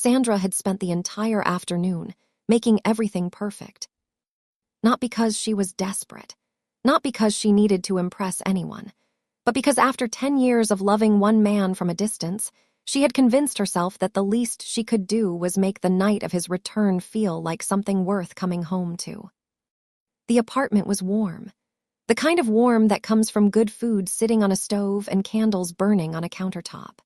Sandra had spent the entire afternoon making everything perfect. Not because she was desperate, not because she needed to impress anyone, but because after 10 years of loving one man from a distance, she had convinced herself that the least she could do was make the night of his return feel like something worth coming home to. The apartment was warm, the kind of warm that comes from good food sitting on a stove and candles burning on a countertop.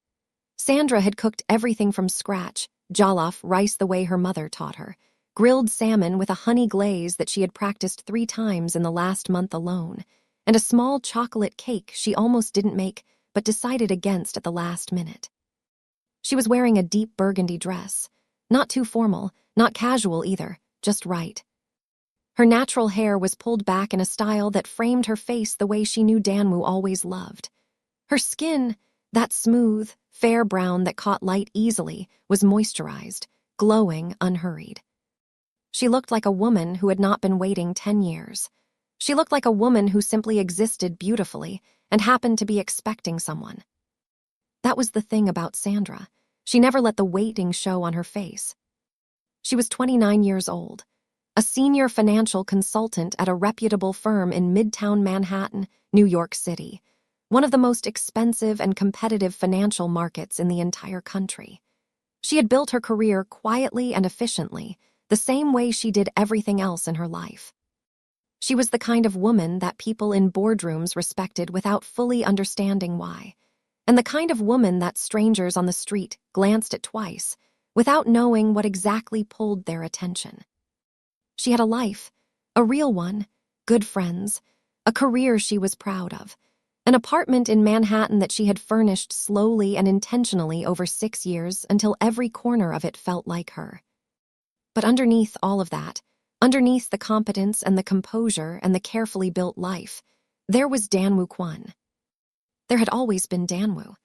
Sandra had cooked everything from scratch, jollof rice the way her mother taught her, grilled salmon with a honey glaze that she had practiced 3 times in the last month alone, and a small chocolate cake she almost didn't make but decided against at the last minute. She was wearing a deep burgundy dress, not too formal, not casual either, just right. Her natural hair was pulled back in a style that framed her face the way she knew Danwoo always loved. Her skin, that smooth, fair brown that caught light easily, was moisturized, glowing, unhurried. She looked like a woman who had not been waiting 10 years. She looked like a woman who simply existed beautifully and happened to be expecting someone. That was the thing about Sandra. She never let the waiting show on her face. She was 29 years old, a senior financial consultant at a reputable firm in Midtown Manhattan, New York City, one of the most expensive and competitive financial markets in the entire country. She had built her career quietly and efficiently, the same way she did everything else in her life. She was the kind of woman that people in boardrooms respected without fully understanding why, and the kind of woman that strangers on the street glanced at twice, without knowing what exactly pulled their attention. She had a life, a real one, good friends, a career she was proud of, an apartment in Manhattan that she had furnished slowly and intentionally over 6 years until every corner of it felt like her. But underneath all of that, underneath the competence and the composure and the carefully built life, there was Danwoo Kwon. There had always been Danwoo.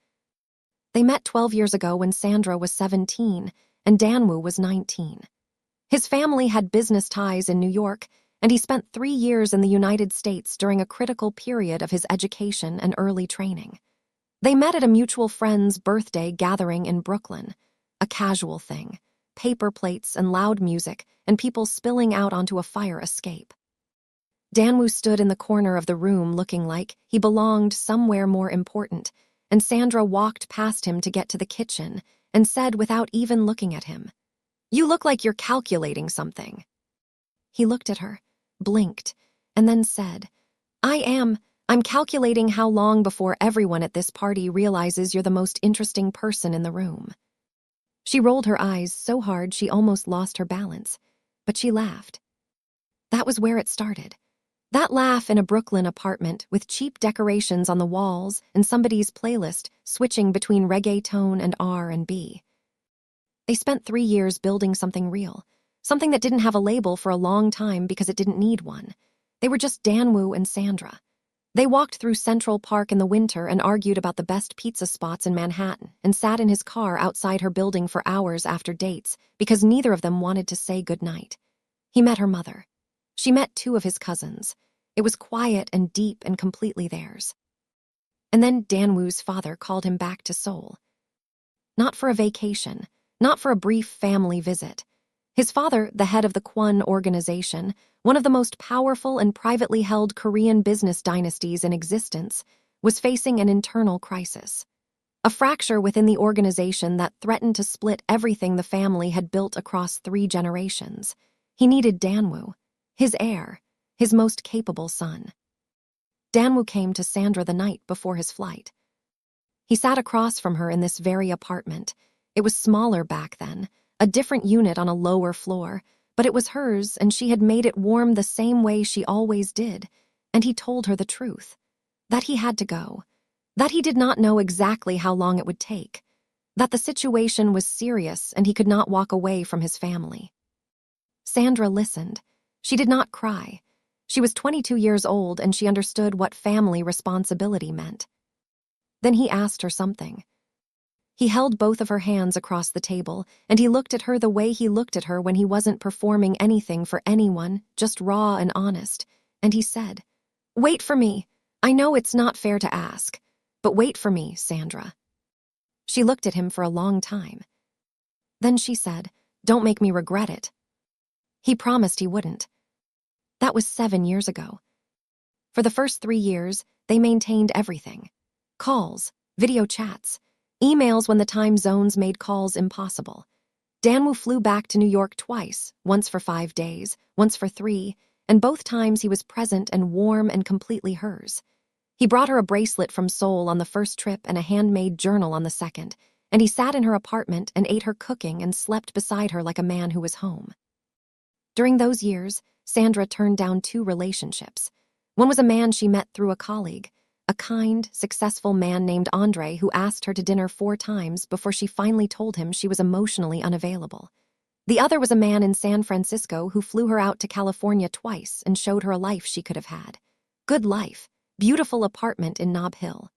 They met 12 years ago when Sandra was 17 and Danwoo was 19. His family had business ties in New York, and he spent 3 years in the United States during a critical period of his education and early training. They met at a mutual friend's birthday gathering in Brooklyn, a casual thing, paper plates and loud music and people spilling out onto a fire escape. Danwoo stood in the corner of the room looking like he belonged somewhere more important, and Sandra walked past him to get to the kitchen and said without even looking at him, "You look like you're calculating something." He looked at her, blinked, and then said, I'm calculating how long before everyone at this party realizes you're the most interesting person in the room." She rolled her eyes so hard she almost lost her balance, but she laughed. That was where it started. That laugh in a Brooklyn apartment with cheap decorations on the walls and somebody's playlist switching between reggaeton and R&B. They spent 3 years building something real, something that didn't have a label for a long time because it didn't need one. They were just Danwoo and Sandra. They walked through Central Park in the winter and argued about the best pizza spots in Manhattan and sat in his car outside her building for hours after dates because neither of them wanted to say goodnight. He met her mother. She met 2 of his cousins. It was quiet and deep and completely theirs. And then Danwoo's father called him back to Seoul. Not for a vacation, not for a brief family visit. His father, the head of the Kwon organization, one of the most powerful and privately held Korean business dynasties in existence, was facing an internal crisis. A fracture within the organization that threatened to split everything the family had built across 3 generations. He needed Danwoo, his heir, his most capable son. Danwoo came to Sandra the night before his flight. He sat across from her in this very apartment. It was smaller back then, a different unit on a lower floor, but it was hers and she had made it warm the same way she always did, and he told her the truth. That he had to go. That he did not know exactly how long it would take. That the situation was serious and he could not walk away from his family. Sandra listened. She did not cry. She was 22 years old and she understood what family responsibility meant. Then he asked her something. He held both of her hands across the table, and he looked at her the way he looked at her when he wasn't performing anything for anyone, just raw and honest, and he said, "Wait for me. I know it's not fair to ask, but wait for me, Sandra." She looked at him for a long time. Then she said, "Don't make me regret it." He promised he wouldn't. That was 7 years ago. For the first 3 years, they maintained everything. Calls, video chats, emails when the time zones made calls impossible. Danwoo flew back to New York twice, once for 5 days, once for 3, and both times he was present and warm and completely hers. He brought her a bracelet from Seoul on the first trip and a handmade journal on the second, and he sat in her apartment and ate her cooking and slept beside her like a man who was home. During those years, Sandra turned down 2 relationships. One was a man she met through a colleague, a kind, successful man named Andre who asked her to dinner 4 times before she finally told him she was emotionally unavailable. The other was a man in San Francisco who flew her out to California twice and showed her a life she could have had. Good life, beautiful apartment in Nob Hill,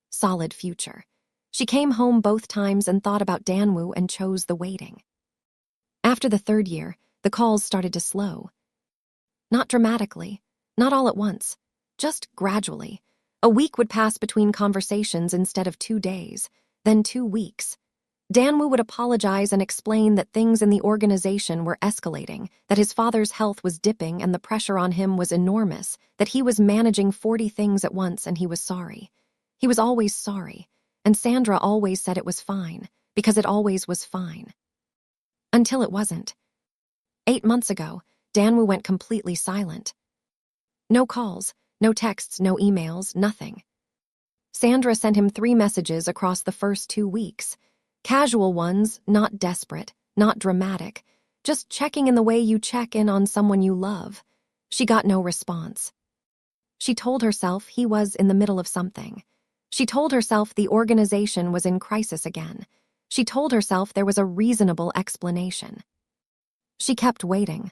solid future. She came home both times and thought about Danwoo and chose the waiting. After the 3rd year, the calls started to slow. Not dramatically, not all at once, just gradually. A week would pass between conversations instead of 2 days, then 2 weeks. Danwoo would apologize and explain that things in the organization were escalating, that his father's health was dipping and the pressure on him was enormous, that he was managing 40 things at once and he was sorry. He was always sorry, and Sandra always said it was fine, because it always was fine. Until it wasn't. 8 months ago, Danwoo went completely silent. No calls, no texts, no emails, nothing. Sandra sent him 3 messages across the first 2 weeks. Casual ones, not desperate, not dramatic, just checking in the way you check in on someone you love. She got no response. She told herself he was in the middle of something. She told herself the organization was in crisis again. She told herself there was a reasonable explanation. She kept waiting.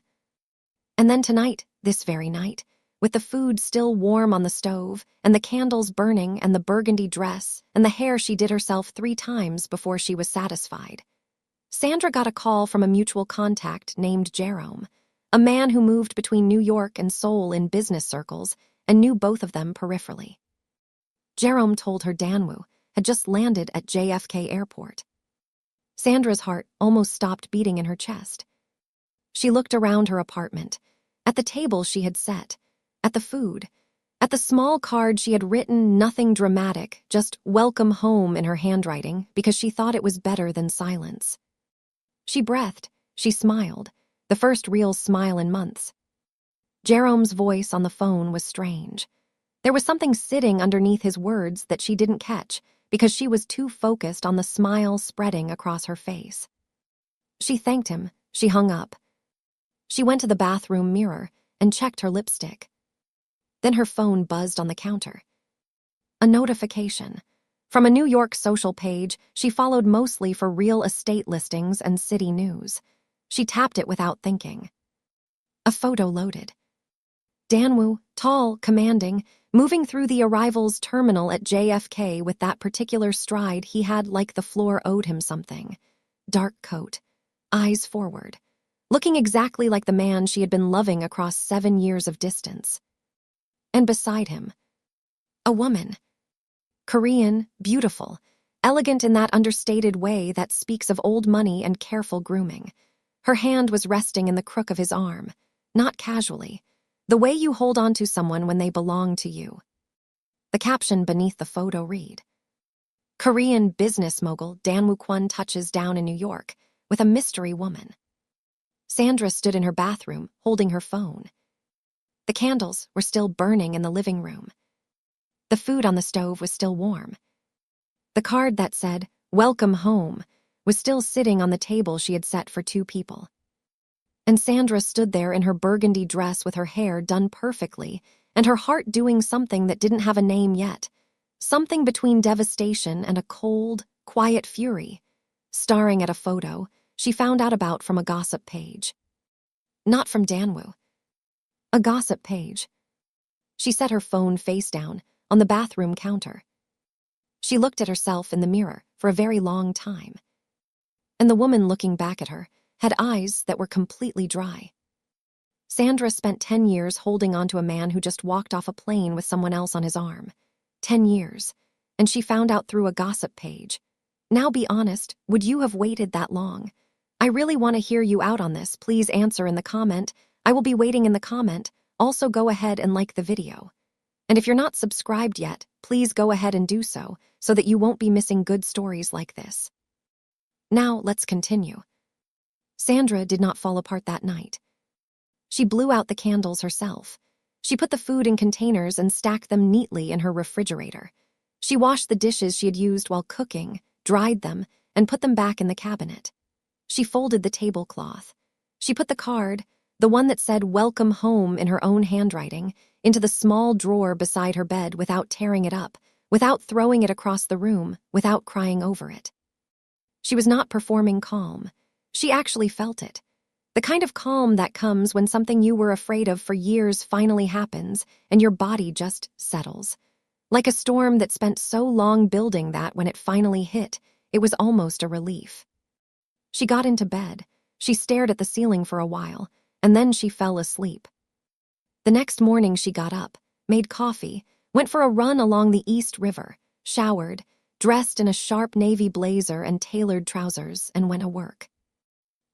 And then tonight, this very night, with the food still warm on the stove, and the candles burning, and the burgundy dress, and the hair she did herself 3 times before she was satisfied, Sandra got a call from a mutual contact named Jerome, a man who moved between New York and Seoul in business circles and knew both of them peripherally. Jerome told her Danwoo had just landed at JFK Airport. Sandra's heart almost stopped beating in her chest. She looked around her apartment, at the table she had set, at the food, at the small card she had written nothing dramatic, just "Welcome home" in her handwriting because she thought it was better than silence. She breathed, she smiled, the first real smile in months. Jerome's voice on the phone was strange. There was something sitting underneath his words that she didn't catch because she was too focused on the smile spreading across her face. She thanked him, she hung up. She went to the bathroom mirror and checked her lipstick. Then her phone buzzed on the counter. A notification. From a New York social page she followed mostly for real estate listings and city news. She tapped it without thinking. A photo loaded. Danwoo, tall, commanding, moving through the arrivals terminal at JFK with that particular stride he had like the floor owed him something. Dark coat, eyes forward, looking exactly like the man she had been loving across 7 years of distance. And beside him, a woman. Korean, beautiful, elegant in that understated way that speaks of old money and careful grooming. Her hand was resting in the crook of his arm, not casually, the way you hold on to someone when they belong to you. The caption beneath the photo read, "Korean business mogul Danwoo Kwon touches down in New York with a mystery woman." Sandra stood in her bathroom, holding her phone. The candles were still burning in the living room. The food on the stove was still warm. The card that said, "Welcome home," was still sitting on the table she had set for 2 people. And Sandra stood there in her burgundy dress with her hair done perfectly and her heart doing something that didn't have a name yet, something between devastation and a cold, quiet fury, staring at a photo she found out about from a gossip page. Not from Danwoo. A gossip page. She set her phone face down on the bathroom counter. She looked at herself in the mirror for a very long time. And the woman looking back at her had eyes that were completely dry. Sandra spent 10 years holding on to a man who just walked off a plane with someone else on his arm. 10 years. And she found out through a gossip page. Now be honest, would you have waited that long? I really want to hear you out on this. Please answer in the comment. I will be waiting in the comment. Also, go ahead and like the video. And if you're not subscribed yet, please go ahead and do so that you won't be missing good stories like this. Now, let's continue. Sandra did not fall apart that night. She blew out the candles herself. She put the food in containers and stacked them neatly in her refrigerator. She washed the dishes she had used while cooking, dried them, and put them back in the cabinet. She folded the tablecloth. She put the card, the one that said "Welcome Home" in her own handwriting, into the small drawer beside her bed without tearing it up, without throwing it across the room, without crying over it. She was not performing calm. She actually felt it. The kind of calm that comes when something you were afraid of for years finally happens and your body just settles. Like a storm that spent so long building that when it finally hit, it was almost a relief. She got into bed. She stared at the ceiling for a while, and then she fell asleep. The next morning she got up, made coffee, went for a run along the East River, showered, dressed in a sharp navy blazer and tailored trousers, and went to work.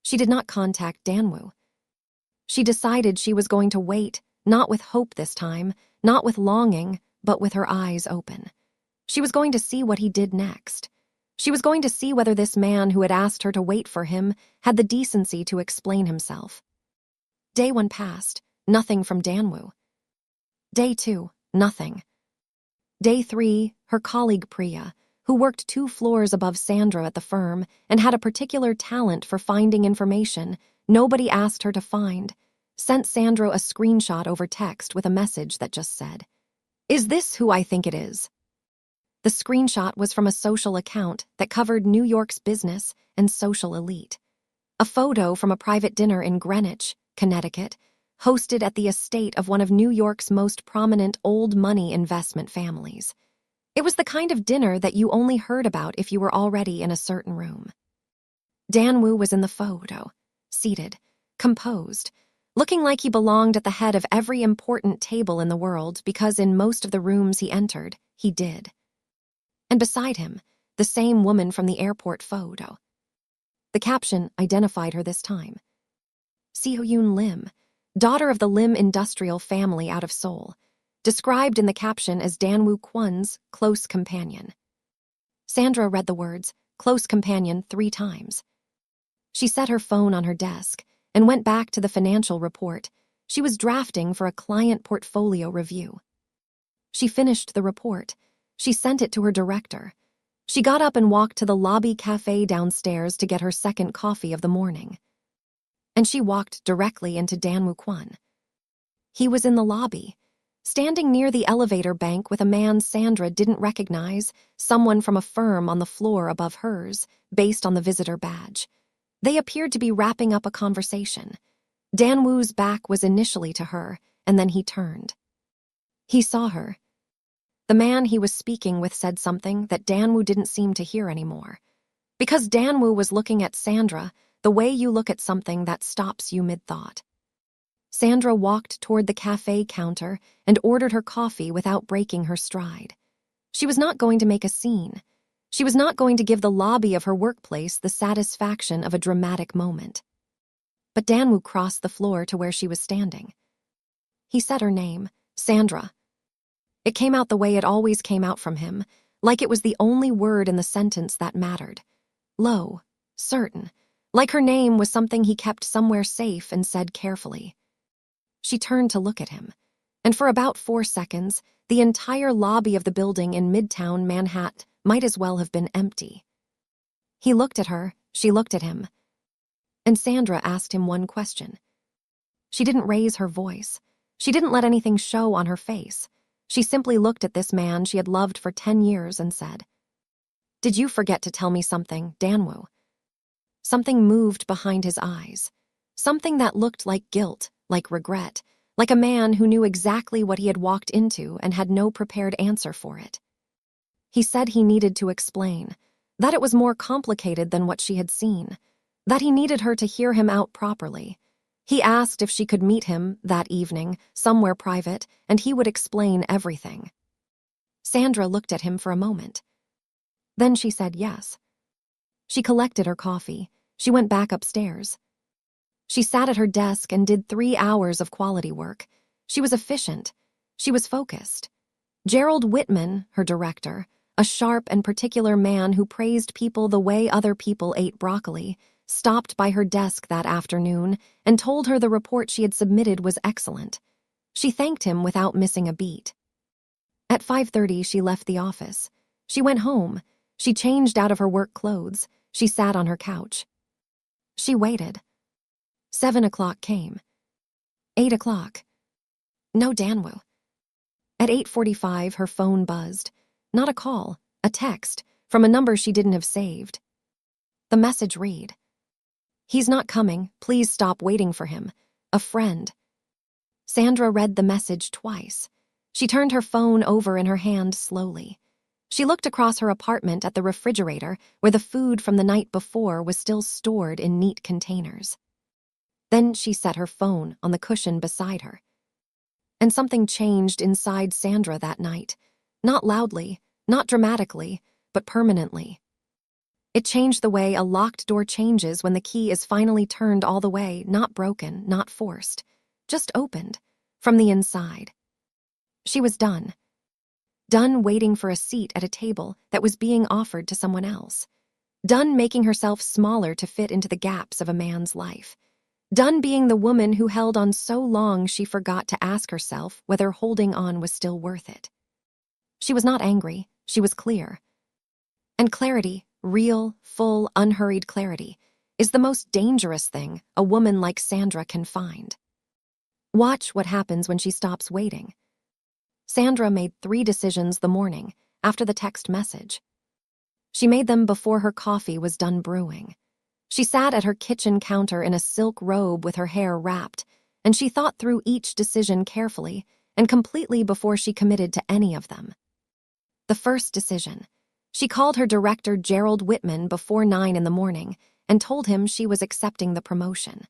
She did not contact Danwoo. She decided she was going to wait, not with hope this time, not with longing, but with her eyes open. She was going to see what he did next. She was going to see whether this man who had asked her to wait for him had the decency to explain himself. Day 1 passed, nothing from Danwoo. Day 2, nothing. Day 3, her colleague Priya, who worked 2 floors above Sandra at the firm and had a particular talent for finding information nobody asked her to find, sent Sandra a screenshot over text with a message that just said, "Is this who I think it is?" The screenshot was from a social account that covered New York's business and social elite. A photo from a private dinner in Greenwich, Connecticut, hosted at the estate of one of New York's most prominent old money investment families. It was the kind of dinner that you only heard about if you were already in a certain room. Danwoo was in the photo, seated, composed, looking like he belonged at the head of every important table in the world because in most of the rooms he entered, he did. And beside him, the same woman from the airport photo. The caption identified her this time. Seo-yoon Lim, daughter of the Lim industrial family out of Seoul, described in the caption as Danwoo Kwon's close companion. Sandra read the words, "close companion," 3 times. She set her phone on her desk and went back to the financial report she was drafting for a client portfolio review. She finished the report. She sent it to her director. She got up and walked to the lobby cafe downstairs to get her second coffee of the morning. And she walked directly into Danwoo Kwon. He was in the lobby, standing near the elevator bank with a man Sandra didn't recognize, someone from a firm on the floor above hers, based on the visitor badge. They appeared to be wrapping up a conversation. Danwoo's back was initially to her, and then he turned. He saw her. The man he was speaking with said something that Danwoo didn't seem to hear anymore. Because Danwoo was looking at Sandra the way you look at something that stops you mid-thought. Sandra walked toward the cafe counter and ordered her coffee without breaking her stride. She was not going to make a scene. She was not going to give the lobby of her workplace the satisfaction of a dramatic moment. But Danwoo crossed the floor to where she was standing. He said her name, Sandra. It came out the way it always came out from him, like it was the only word in the sentence that mattered. Low, certain, like her name was something he kept somewhere safe and said carefully. She turned to look at him, and for about 4 seconds, the entire lobby of the building in Midtown Manhattan might as well have been empty. He looked at her, she looked at him, and Sandra asked him one question. She didn't raise her voice. She didn't let anything show on her face. She simply looked at this man she had loved for 10 years and said, "Did you forget to tell me something, Danwoo?" Something moved behind his eyes. Something that looked like guilt, like regret, like a man who knew exactly what he had walked into and had no prepared answer for it. He said he needed to explain, that it was more complicated than what she had seen, that he needed her to hear him out properly. He asked if she could meet him that evening, somewhere private, and he would explain everything. Sandra looked at him for a moment. Then she said yes. She collected her coffee. She went back upstairs. She sat at her desk and did 3 hours of quality work. She was efficient. She was focused. Gerald Whitman, her director, a sharp and particular man who praised people the way other people ate broccoli, stopped by her desk that afternoon and told her the report she had submitted was excellent. She thanked him without missing a beat. At 5:30, she left the office. She went home. She changed out of her work clothes. She sat on her couch. She waited. 7 o'clock came. 8 o'clock. No Danwu. At 8:45, her phone buzzed. Not a call, a text, from a number she didn't have saved. The message read, "He's not coming. Please stop waiting for him. A friend." Sandra read the message twice. She turned her phone over in her hand slowly. She looked across her apartment at the refrigerator where the food from the night before was still stored in neat containers. Then she set her phone on the cushion beside her. And something changed inside Sandra that night. Not loudly, not dramatically, but permanently. It changed the way a locked door changes when the key is finally turned all the way, not broken, not forced, just opened, from the inside. She was done. Done waiting for a seat at a table that was being offered to someone else. Done making herself smaller to fit into the gaps of a man's life. Done being the woman who held on so long she forgot to ask herself whether holding on was still worth it. She was not angry, she was clear. And clarity, real, full, unhurried clarity, is the most dangerous thing a woman like Sandra can find. Watch what happens when she stops waiting. Sandra made 3 decisions the morning after the text message. She made them before her coffee was done brewing. She sat at her kitchen counter in a silk robe with her hair wrapped, and she thought through each decision carefully and completely before she committed to any of them. The first decision. She called her director Gerald Whitman before 9 in the morning and told him she was accepting the promotion.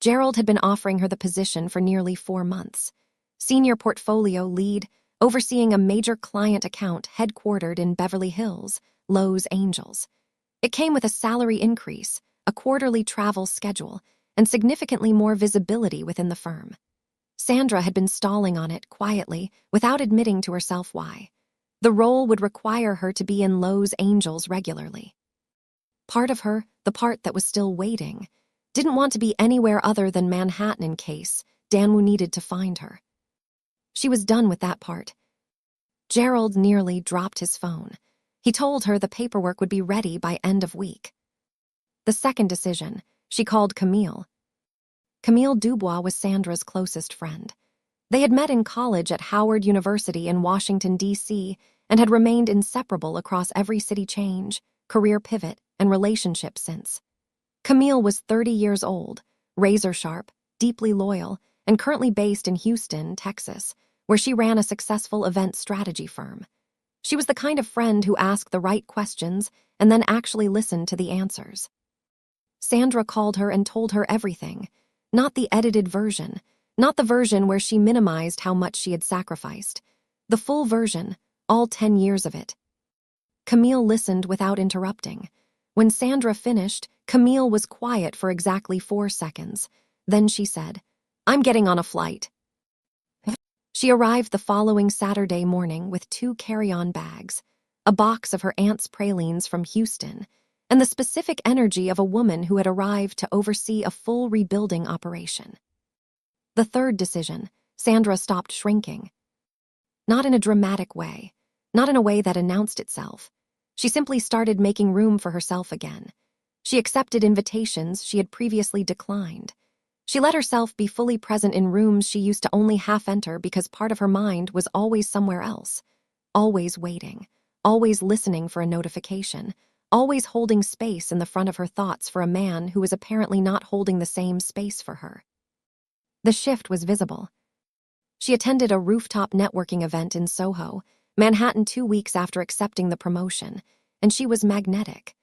Gerald had been offering her the position for nearly 4 months. Senior portfolio lead, overseeing a major client account headquartered in Beverly Hills, Los Angeles. It came with a salary increase, a quarterly travel schedule, and significantly more visibility within the firm. Sandra had been stalling on it quietly, without admitting to herself why. The role would require her to be in Los Angeles regularly. Part of her, the part that was still waiting, didn't want to be anywhere other than Manhattan in case Danwu needed to find her. She was done with that part. Gerald nearly dropped his phone. He told her the paperwork would be ready by end of week. The second decision, she called Camille. Camille Dubois was Sandra's closest friend. They had met in college at Howard University in Washington, D.C., and had remained inseparable across every city change, career pivot, and relationship since. Camille was 30 years old, razor-sharp, deeply loyal, and currently based in Houston, Texas, where she ran a successful event strategy firm. She was the kind of friend who asked the right questions and then actually listened to the answers. Sandra called her and told her everything, not the edited version, not the version where she minimized how much she had sacrificed, the full version, all 10 years of it. Camille listened without interrupting. When Sandra finished, Camille was quiet for exactly 4 seconds. Then she said, "I'm getting on a flight." She arrived the following Saturday morning with 2 carry-on bags, a box of her aunt's pralines from Houston, and the specific energy of a woman who had arrived to oversee a full rebuilding operation. The third decision, Sandra stopped shrinking. Not in a dramatic way, not in a way that announced itself. She simply started making room for herself again. She accepted invitations she had previously declined. She let herself be fully present in rooms she used to only half enter because part of her mind was always somewhere else, always waiting, always listening for a notification, always holding space in the front of her thoughts for a man who was apparently not holding the same space for her. The shift was visible. She attended a rooftop networking event in Soho, Manhattan 2 weeks after accepting the promotion, and she was magnetic.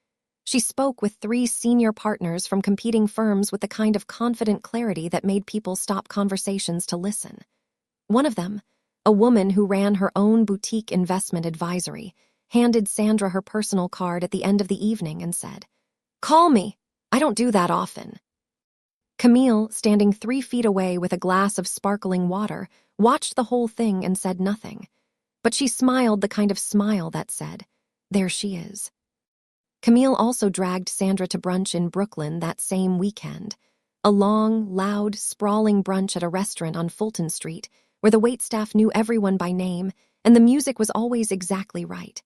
She spoke with 3 senior partners from competing firms with the kind of confident clarity that made people stop conversations to listen. One of them, a woman who ran her own boutique investment advisory, handed Sandra her personal card at the end of the evening and said, "Call me." I don't do that often. Camille, standing 3 feet away with a glass of sparkling water, watched the whole thing and said nothing. But she smiled the kind of smile that said, "There she is." Camille also dragged Sandra to brunch in Brooklyn that same weekend. A long, loud, sprawling brunch at a restaurant on Fulton Street, where the waitstaff knew everyone by name and the music was always exactly right.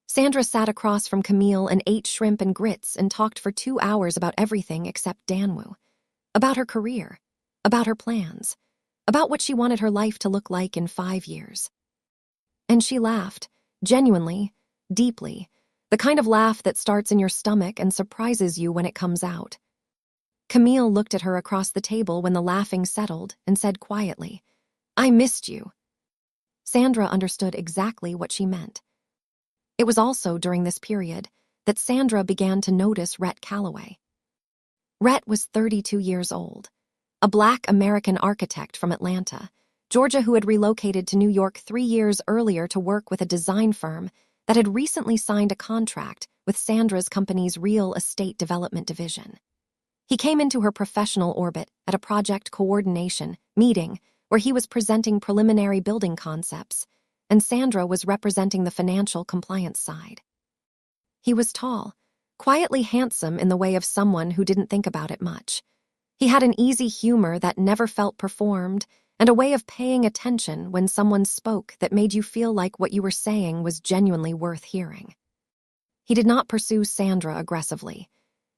Sandra sat across from Camille and ate shrimp and grits and talked for 2 hours about everything except Danwoo. About her career, about her plans, about what she wanted her life to look like in 5 years. And she laughed, genuinely, deeply, the kind of laugh that starts in your stomach and surprises you when it comes out. Camille looked at her across the table when the laughing settled and said quietly, "I missed you." Sandra understood exactly what she meant. It was also during this period that Sandra began to notice Rhett Calloway. Rhett was 32 years old, a Black American architect from Atlanta, Georgia, who had relocated to New York 3 years earlier to work with a design firm that had recently signed a contract with Sandra's company's real estate development division. He came into her professional orbit at a project coordination meeting where he was presenting preliminary building concepts, and Sandra was representing the financial compliance side. He was tall, quietly handsome in the way of someone who didn't think about it much. He had an easy humor that never felt performed, and a way of paying attention when someone spoke that made you feel like what you were saying was genuinely worth hearing. He did not pursue Sandra aggressively.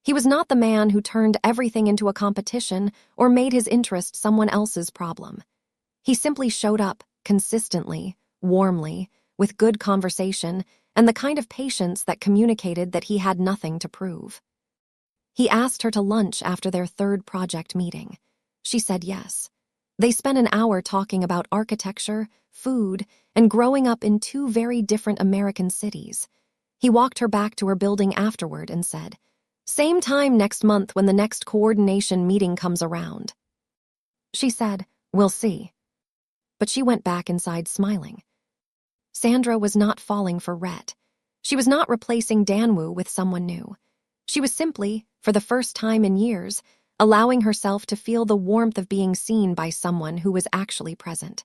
He was not the man who turned everything into a competition or made his interest someone else's problem. He simply showed up, consistently, warmly, with good conversation, and the kind of patience that communicated that he had nothing to prove. He asked her to lunch after their third project meeting. She said yes. They spent an hour talking about architecture, food, and growing up in 2 very different American cities. He walked her back to her building afterward and said, "Same time next month when the next coordination meeting comes around." She said, "We'll see." But she went back inside smiling. Sandra was not falling for Rhett. She was not replacing Danwoo with someone new. She was simply, for the first time in years, allowing herself to feel the warmth of being seen by someone who was actually present.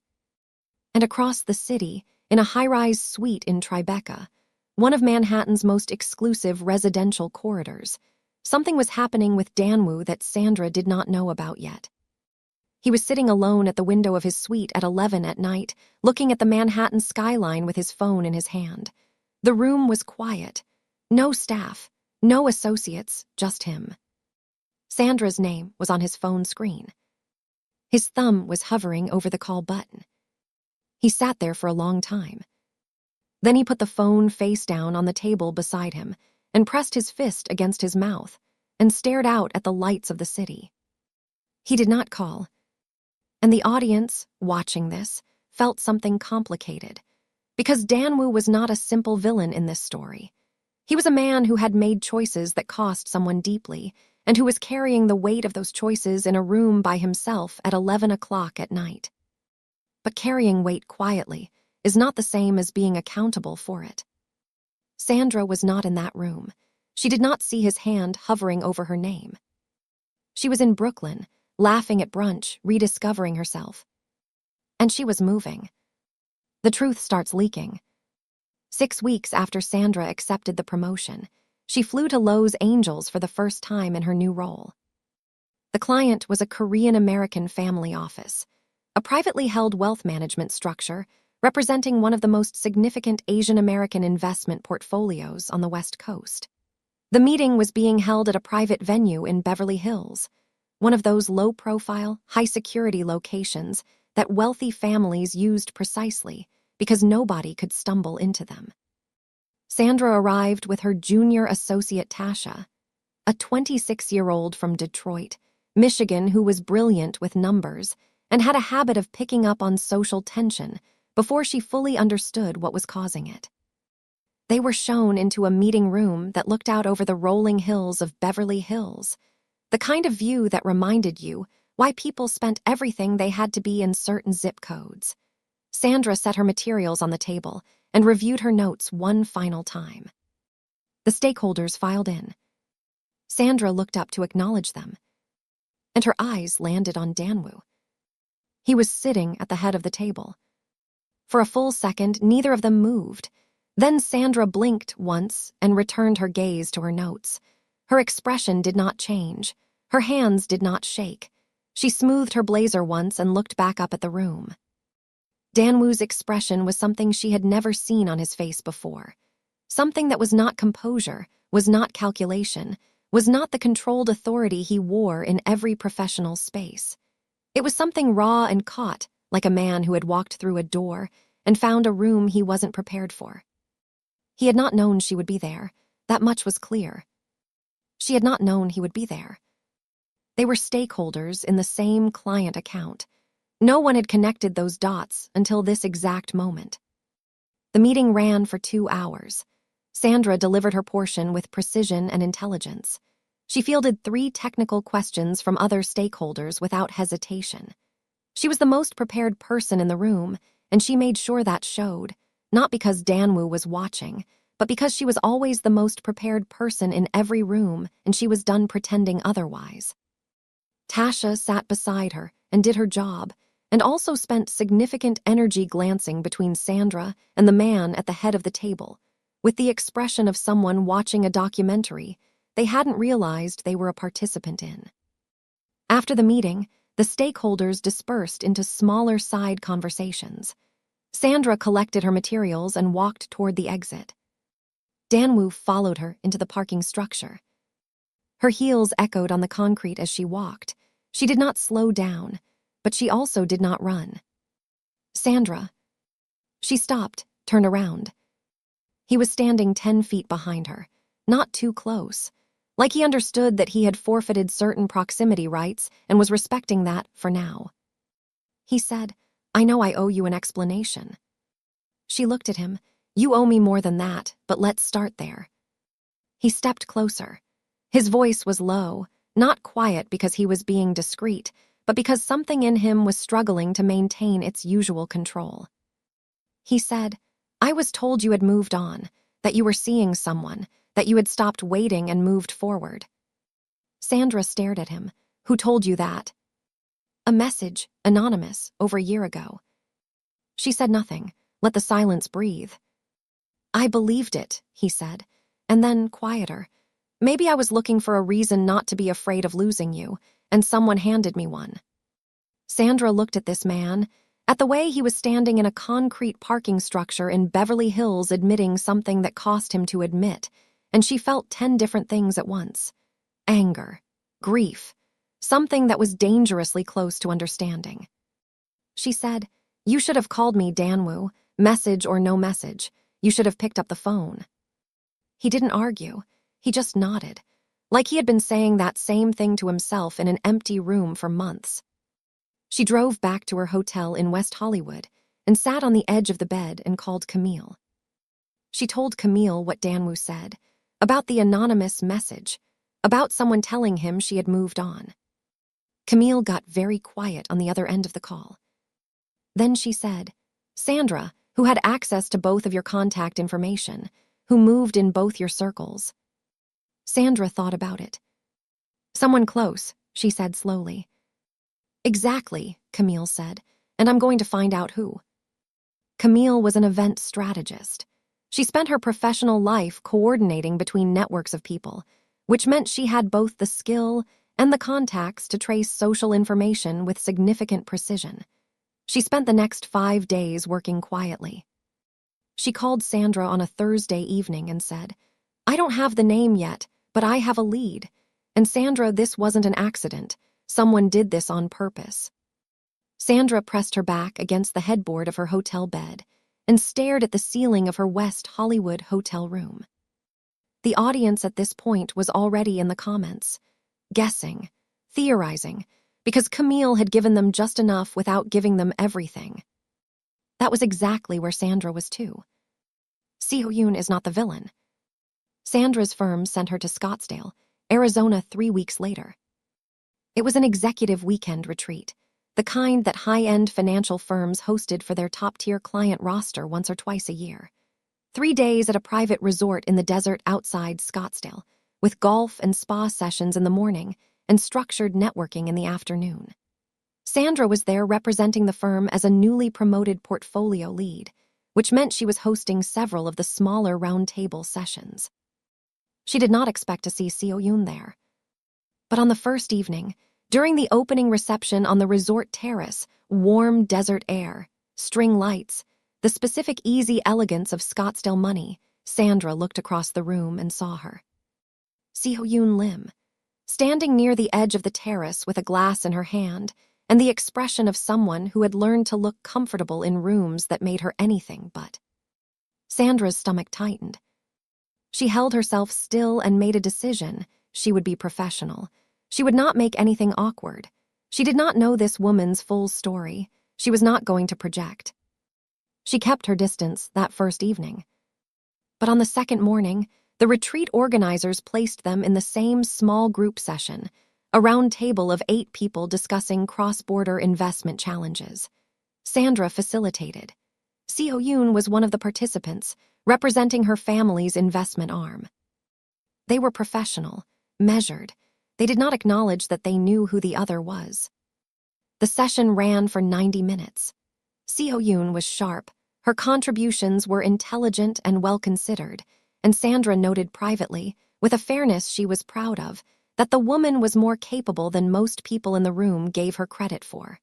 And across the city, in a high-rise suite in Tribeca, one of Manhattan's most exclusive residential corridors, something was happening with Danwoo that Sandra did not know about yet. He was sitting alone at the window of his suite at 11 at night, looking at the Manhattan skyline with his phone in his hand. The room was quiet. No staff, no associates, just him. Sandra's name was on his phone screen. His thumb was hovering over the call button. He sat there for a long time. Then he put the phone face down on the table beside him and pressed his fist against his mouth and stared out at the lights of the city. He did not call. And the audience, watching this, felt something complicated, because Danwoo was not a simple villain in this story. He was a man who had made choices that cost someone deeply, and who was carrying the weight of those choices in a room by himself at 11 o'clock at night. But carrying weight quietly is not the same as being accountable for it. Sandra was not in that room. She did not see his hand hovering over her name. She was in Brooklyn, laughing at brunch, rediscovering herself. And she was moving. The truth starts leaking. 6 weeks after Sandra accepted the promotion, she flew to Los Angeles for the first time in her new role. The client was a Korean-American family office, a privately held wealth management structure representing one of the most significant Asian-American investment portfolios on the West Coast. The meeting was being held at a private venue in Beverly Hills, one of those low-profile, high-security locations that wealthy families used precisely because nobody could stumble into them. Sandra arrived with her junior associate Tasha, a 26-year-old from Detroit, Michigan, who was brilliant with numbers and had a habit of picking up on social tension before she fully understood what was causing it. They were shown into a meeting room that looked out over the rolling hills of Beverly Hills, the kind of view that reminded you why people spent everything they had to be in certain zip codes. Sandra set her materials on the table and reviewed her notes one final time. The stakeholders filed in. Sandra looked up to acknowledge them, and her eyes landed on Danwoo. He was sitting at the head of the table. For a full second, neither of them moved. Then Sandra blinked once and returned her gaze to her notes. Her expression did not change. Her hands did not shake. She smoothed her blazer once and looked back up at the room. Danwoo's expression was something she had never seen on his face before. Something that was not composure, was not calculation, was not the controlled authority he wore in every professional space. It was something raw and caught, like a man who had walked through a door and found a room he wasn't prepared for. He had not known she would be there. That much was clear. She had not known he would be there. They were stakeholders in the same client account. No one had connected those dots until this exact moment. The meeting ran for 2 hours. Sandra delivered her portion with precision and intelligence. She fielded 3 technical questions from other stakeholders without hesitation. She was the most prepared person in the room, and she made sure that showed, not because Danwoo was watching, but because she was always the most prepared person in every room and she was done pretending otherwise. Tasha sat beside her and did her job, and also spent significant energy glancing between Sandra and the man at the head of the table, with the expression of someone watching a documentary they hadn't realized they were a participant in. After the meeting, the stakeholders dispersed into smaller side conversations. Sandra collected her materials and walked toward the exit. Danwoo followed her into the parking structure. Her heels echoed on the concrete as she walked. She did not slow down, but she also did not run. Sandra. She stopped, turned around. He was standing 10 feet behind her, not too close, like he understood that he had forfeited certain proximity rights and was respecting that for now. He said, "I know I owe you an explanation." She looked at him. "You owe me more than that, but let's start there." He stepped closer. His voice was low, not quiet because he was being discreet, but because something in him was struggling to maintain its usual control. He said, "I was told you had moved on, that you were seeing someone, that you had stopped waiting and moved forward." Sandra stared at him. "Who told you that?" "A message, anonymous, over a year ago." She said nothing, let the silence breathe. "I believed it," he said, and then quieter. "Maybe I was looking for a reason not to be afraid of losing you, and someone handed me one." Sandra looked at this man, at the way he was standing in a concrete parking structure in Beverly Hills admitting something that cost him to admit, and she felt 10 different things at once. Anger, grief, something that was dangerously close to understanding. She said, "You should have called me, Danwoo, message or no message. You should have picked up the phone." He didn't argue. He just nodded, like he had been saying that same thing to himself in an empty room for months. She drove back to her hotel in West Hollywood and sat on the edge of the bed and called Camille. She told Camille what Danwoo said, about the anonymous message, about someone telling him she had moved on. Camille got very quiet on the other end of the call. Then she said, "Sandra, who had access to both of your contact information, who moved in both your circles." Sandra thought about it. "Someone close," she said slowly. "Exactly," Camille said, "and I'm going to find out who." Camille was an event strategist. She spent her professional life coordinating between networks of people, which meant she had both the skill and the contacts to trace social information with significant precision. She spent the next 5 days working quietly. She called Sandra on a Thursday evening and said, "I don't have the name yet, but I have a lead. And Sandra, this wasn't an accident. Someone did this on purpose." Sandra pressed her back against the headboard of her hotel bed and stared at the ceiling of her West Hollywood hotel room. The audience at this point was already in the comments, guessing, theorizing, because Camille had given them just enough without giving them everything. That was exactly where Sandra was too. Seo-yoon is not the villain. Sandra's firm sent her to Scottsdale, Arizona 3 weeks later. It was an executive weekend retreat, the kind that high-end financial firms hosted for their top-tier client roster once or twice a year. 3 days at a private resort in the desert outside Scottsdale, with golf and spa sessions in the morning and structured networking in the afternoon. Sandra was there representing the firm as a newly promoted portfolio lead, which meant she was hosting several of the smaller roundtable sessions. She did not expect to see Seo-yoon there. But on the first evening, during the opening reception on the resort terrace, warm desert air, string lights, the specific easy elegance of Scottsdale money, Sandra looked across the room and saw her. Seo-yoon Lim, standing near the edge of the terrace with a glass in her hand, and the expression of someone who had learned to look comfortable in rooms that made her anything but. Sandra's stomach tightened. She held herself still and made a decision. She would be professional. She would not make anything awkward. She did not know this woman's full story. She was not going to project. She kept her distance that first evening. But on the second morning, the retreat organizers placed them in the same small group session, a round table of 8 people discussing cross-border investment challenges. Sandra facilitated. Seo-yoon was one of the participants, representing her family's investment arm. They were professional, measured. They did not acknowledge that they knew who the other was. The session ran for 90 minutes. Seo-yoon was sharp. Her contributions were intelligent and well-considered, and Sandra noted privately, with a fairness she was proud of, that the woman was more capable than most people in the room gave her credit for.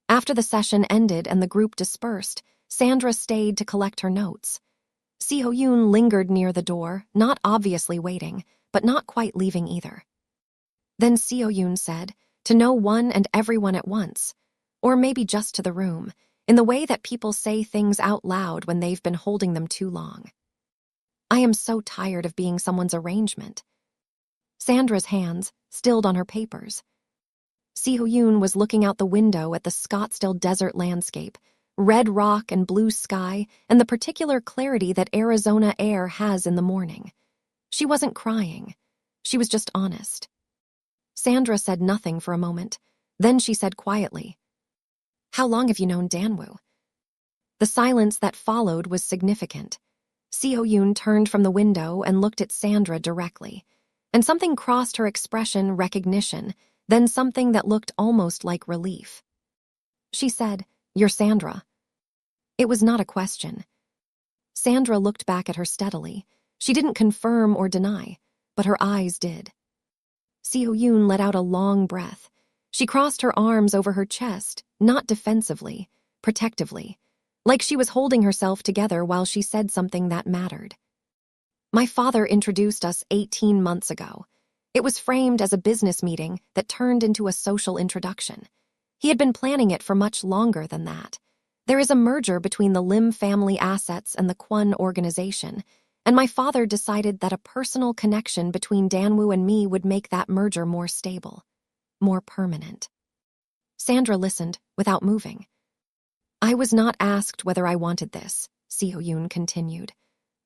After the session ended and the group dispersed, Sandra stayed to collect her notes. Seo-yoon lingered near the door, not obviously waiting, but not quite leaving either. Then Seo-yoon said, to no one and everyone at once, or maybe just to the room, in the way that people say things out loud when they've been holding them too long. I am so tired of being someone's arrangement. Sandra's hands stilled on her papers. Seo-yoon was looking out the window at the Scottsdale desert landscape, red rock and blue sky, and the particular clarity that Arizona air has in the morning. She wasn't crying. She was just honest. Sandra said nothing for a moment. Then she said quietly, "How long have you known Danwoo?" The silence that followed was significant. Seo-yoon turned from the window and looked at Sandra directly, and something crossed her expression, recognition, then something that looked almost like relief. She said, "You're Sandra." It was not a question. Sandra looked back at her steadily. She didn't confirm or deny, but her eyes did. Seo-yoon let out a long breath. She crossed her arms over her chest, not defensively, protectively, like she was holding herself together while she said something that mattered. My father introduced us 18 months ago. It was framed as a business meeting that turned into a social introduction. He had been planning it for much longer than that. There is a merger between the Lim family assets and the Kwon organization, and my father decided that a personal connection between Danwoo and me would make that merger more stable, more permanent. Sandra listened without moving. I was not asked whether I wanted this, Seo-yoon continued.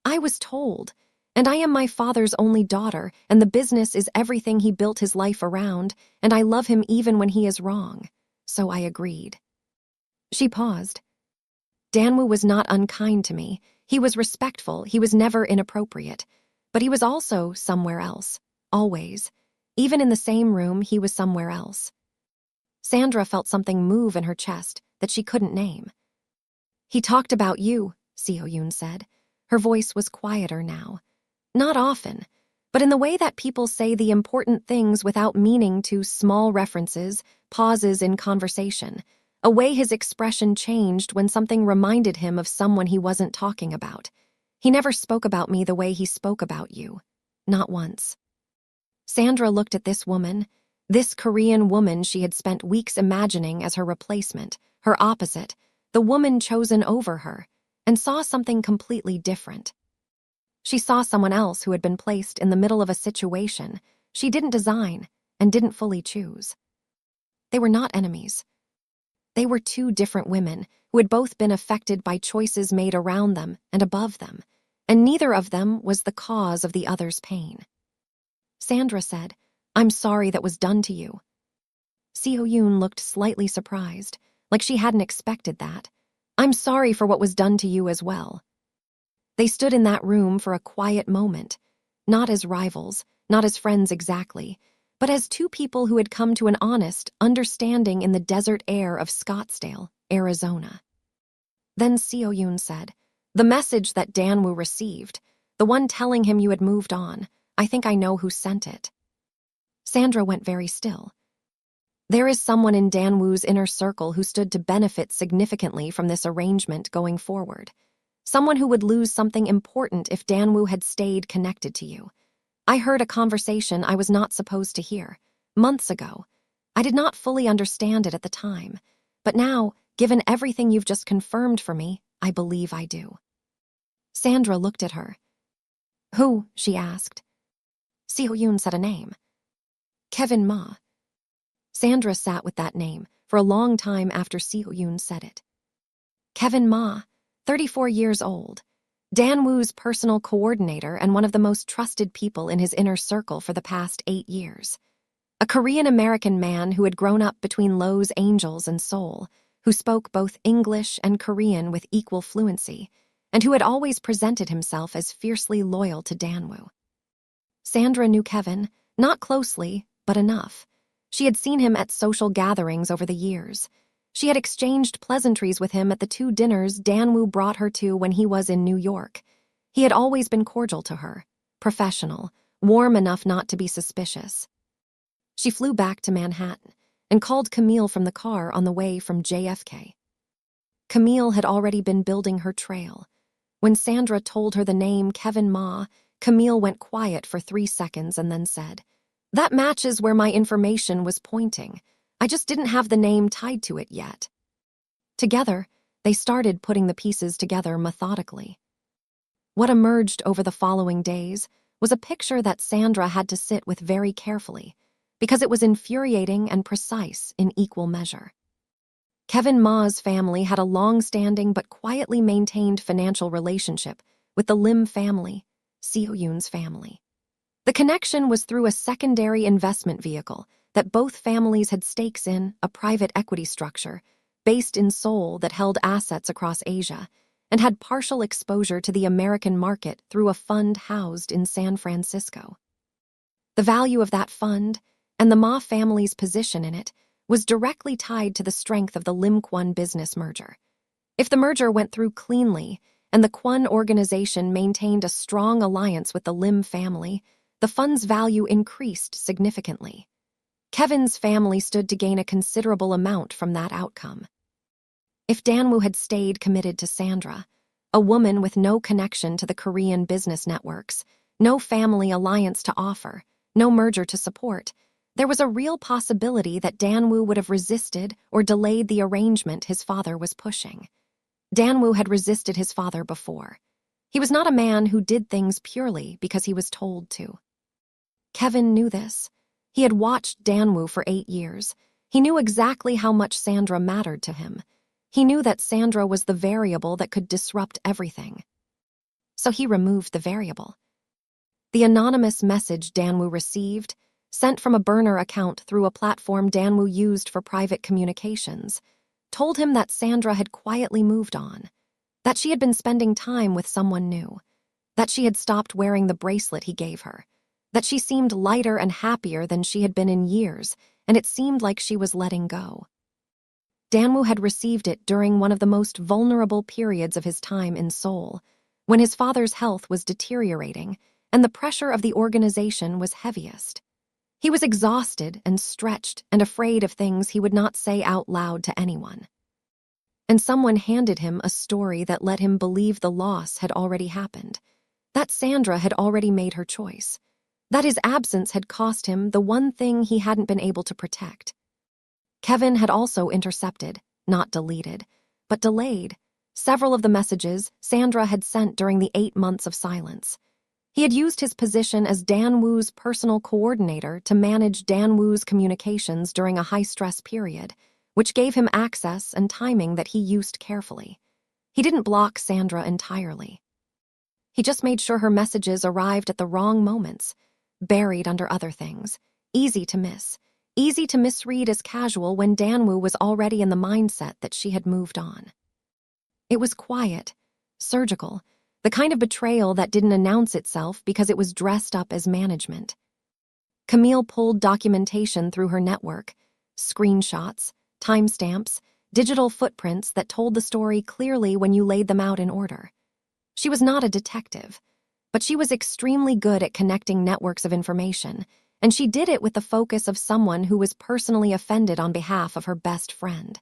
I was told, and I am my father's only daughter, and the business is everything he built his life around, and I love him even when he is wrong. So I agreed. She paused. Danwoo was not unkind to me. He was respectful, he was never inappropriate. But he was also somewhere else, always. Even in the same room, he was somewhere else. Sandra felt something move in her chest that she couldn't name. He talked about you, Seo-yoon said. Her voice was quieter now. Not often, but in the way that people say the important things without meaning to small references, pauses in conversation, a way his expression changed when something reminded him of someone he wasn't talking about. He never spoke about me the way he spoke about you. Not once. Sandra looked at this woman, this Korean woman she had spent weeks imagining as her replacement, her opposite, the woman chosen over her, and saw something completely different. She saw someone else who had been placed in the middle of a situation she didn't design and didn't fully choose. They were not enemies. They were 2 different women who had both been affected by choices made around them and above them, and neither of them was the cause of the other's pain. Sandra said, I'm sorry that was done to you. Seo-yoon looked slightly surprised, like she hadn't expected that. I'm sorry for what was done to you as well. They stood in that room for a quiet moment, not as rivals, not as friends exactly, but as two people who had come to an honest understanding in the desert air of Scottsdale, Arizona. Then Seo-yoon said, "The message that Dan-woo received, the one telling him you had moved on, I think I know who sent it." Sandra went very still. There is someone in Dan-woo's inner circle who stood to benefit significantly from this arrangement going forward. Someone who would lose something important if Dan-woo had stayed connected to you. I heard a conversation I was not supposed to hear, months ago. I did not fully understand it at the time, but now, given everything you've just confirmed for me, I believe I do. Sandra looked at her. "Who?" she asked. Seo-yoon said a name. "Kevin Ma." Sandra sat with that name for a long time after Seo-yoon said it. Kevin Ma, 34 years old. Dan-woo's personal coordinator and one of the most trusted people in his inner circle for the past 8 years. A Korean-American man who had grown up between Los Angeles and Seoul, who spoke both English and Korean with equal fluency, and who had always presented himself as fiercely loyal to Dan-woo. Sandra knew Kevin, not closely, but enough. She had seen him at social gatherings over the years. She had exchanged pleasantries with him at the 2 dinners Dan-woo brought her to when he was in New York. He had always been cordial to her, professional, warm enough not to be suspicious. She flew back to Manhattan and called Camille from the car on the way from JFK. Camille had already been building her trail. When Sandra told her the name Kevin Ma, Camille went quiet for 3 seconds and then said, "That matches where my information was pointing. I just didn't have the name tied to it yet." Together, they started putting the pieces together methodically. What emerged over the following days was a picture that Sandra had to sit with very carefully, because it was infuriating and precise in equal measure. Kevin Ma's family had a long-standing but quietly maintained financial relationship with the Lim family, Seo-yoon's family. The connection was through a secondary investment vehicle that both families had stakes in, a private equity structure, based in Seoul that held assets across Asia, and had partial exposure to the American market through a fund housed in San Francisco. The value of that fund, and the Ma family's position in it, was directly tied to the strength of the Lim-Kwon business merger. If the merger went through cleanly, and the Kwon organization maintained a strong alliance with the Lim family, the fund's value increased significantly. Kevin's family stood to gain a considerable amount from that outcome. If Dan-woo had stayed committed to Sandra, a woman with no connection to the Korean business networks, no family alliance to offer, no merger to support, there was a real possibility that Dan-woo would have resisted or delayed the arrangement his father was pushing. Dan-woo had resisted his father before. He was not a man who did things purely because he was told to. Kevin knew this. He had watched Dan-woo for 8 years. He knew exactly how much Sandra mattered to him. He knew that Sandra was the variable that could disrupt everything. So he removed the variable. The anonymous message Dan-woo received, sent from a burner account through a platform Dan-woo used for private communications, told him that Sandra had quietly moved on, that she had been spending time with someone new, that she had stopped wearing the bracelet he gave her, that she seemed lighter and happier than she had been in years, and it seemed like she was letting go. Dan-woo had received it during one of the most vulnerable periods of his time in Seoul, when his father's health was deteriorating and the pressure of the organization was heaviest. He was exhausted and stretched and afraid of things he would not say out loud to anyone. And someone handed him a story that let him believe the loss had already happened, that Sandra had already made her choice, that his absence had cost him the one thing he hadn't been able to protect. Kevin had also intercepted, not deleted, but delayed, several of the messages Sandra had sent during the 8 months of silence. He had used his position as Dan-woo's personal coordinator to manage Dan-woo's communications during a high-stress period, which gave him access and timing that he used carefully. He didn't block Sandra entirely. He just made sure her messages arrived at the wrong moments, buried under other things, easy to miss, easy to misread as casual when Dan-woo was already in the mindset that she had moved on. It was quiet, surgical, the kind of betrayal that didn't announce itself because it was dressed up as management. Camille pulled documentation through her network, screenshots, timestamps, digital footprints that told the story clearly when you laid them out in order. She was not a detective, but she was extremely good at connecting networks of information, and she did it with the focus of someone who was personally offended on behalf of her best friend.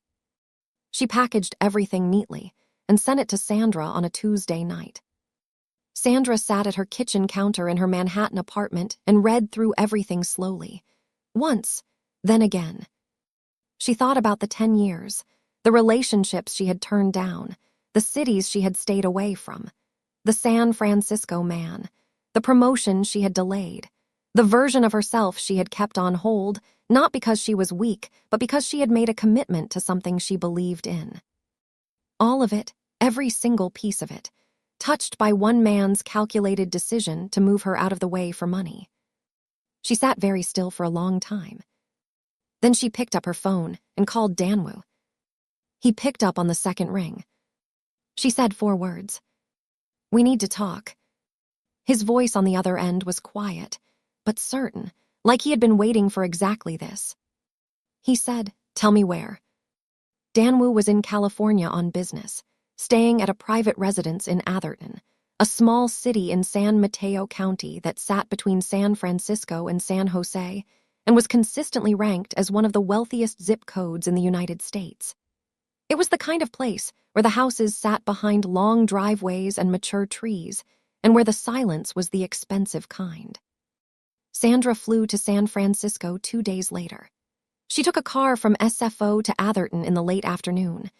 She packaged everything neatly and sent it to Sandra on a Tuesday night. Sandra sat at her kitchen counter in her Manhattan apartment and read through everything slowly. Once, then again. She thought about the 10 years, the relationships she had turned down, the cities she had stayed away from, the San Francisco man, the promotion she had delayed, the version of herself she had kept on hold, not because she was weak, but because she had made a commitment to something she believed in. All of it, every single piece of it, touched by one man's calculated decision to move her out of the way for money. She sat very still for a long time. Then she picked up her phone and called Danwoo. He picked up on the second ring. She said 4 words. "We need to talk." His voice on the other end was quiet, but certain, like he had been waiting for exactly this. He said, "Tell me where." Danwoo was in California on business, staying at a private residence in Atherton, a small city in San Mateo County that sat between San Francisco and San Jose and was consistently ranked as one of the wealthiest zip codes in the United States. It was the kind of place where the houses sat behind long driveways and mature trees, and where the silence was the expensive kind. Sandra flew to San Francisco 2 days later. She took a car from SFO to Atherton in the late afternoon,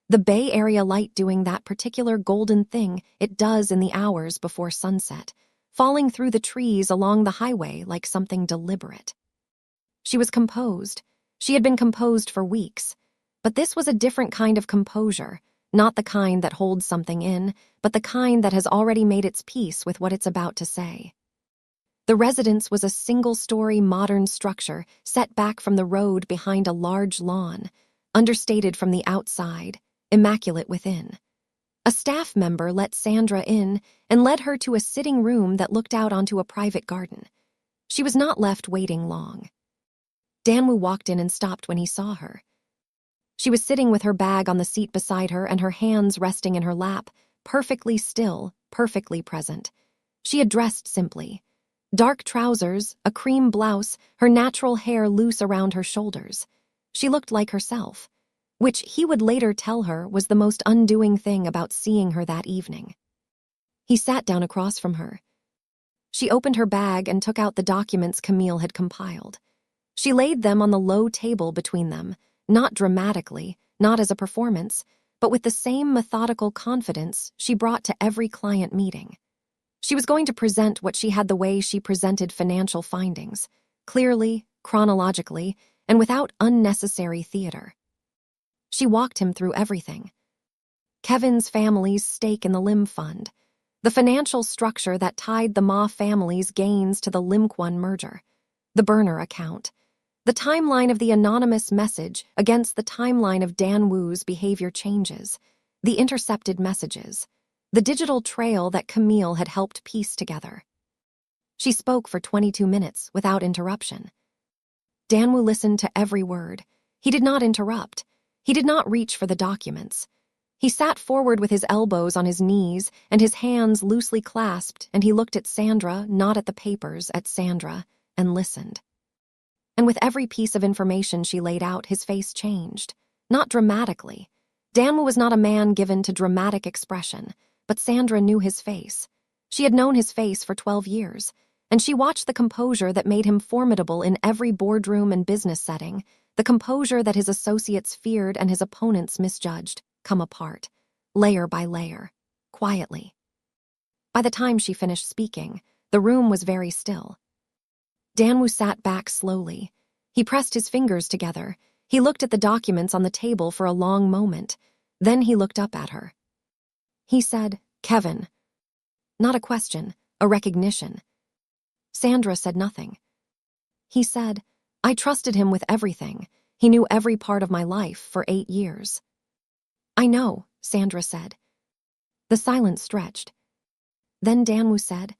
the Bay Area light doing that particular golden thing it does in the hours before sunset, falling through the trees along the highway like something deliberate. She was composed. She had been composed for weeks, but this was a different kind of composure, not the kind that holds something in, but the kind that has already made its peace with what it's about to say. The residence was a single-story modern structure set back from the road behind a large lawn, understated from the outside, immaculate within. A staff member let Sandra in and led her to a sitting room that looked out onto a private garden. She was not left waiting long. Danwoo walked in and stopped when he saw her. She was sitting with her bag on the seat beside her and her hands resting in her lap, perfectly still, perfectly present. She had dressed simply. Dark trousers, a cream blouse, her natural hair loose around her shoulders. She looked like herself, which he would later tell her was the most undoing thing about seeing her that evening. He sat down across from her. She opened her bag and took out the documents Camille had compiled. She laid them on the low table between them, not dramatically, not as a performance, but with the same methodical confidence she brought to every client meeting. She was going to present what she had the way she presented financial findings, clearly, chronologically, and without unnecessary theater. She walked him through everything. Kevin's family's stake in the Lim Fund, the financial structure that tied the Ma family's gains to the Limquan merger, the burner account, the timeline of the anonymous message against the timeline of Danwoo's behavior changes, the intercepted messages, the digital trail that Camille had helped piece together. She spoke for 22 minutes without interruption. Danwoo listened to every word. He did not interrupt. He did not reach for the documents. He sat forward with his elbows on his knees and his hands loosely clasped, and he looked at Sandra, not at the papers, at Sandra, and listened. And with every piece of information she laid out, his face changed. Not dramatically. Danwoo was not a man given to dramatic expression, but Sandra knew his face. She had known his face for 12 years, and she watched the composure that made him formidable in every boardroom and business setting, the composure that his associates feared and his opponents misjudged, come apart, layer by layer, quietly. By the time she finished speaking, the room was very still. Danwoo sat back slowly. He pressed his fingers together. He looked at the documents on the table for a long moment. Then he looked up at her. He said, "Kevin." Not a question, a recognition. Sandra said nothing. He said, "I trusted him with everything. He knew every part of my life for 8 years." "I know," Sandra said. The silence stretched. Then Danwoo said,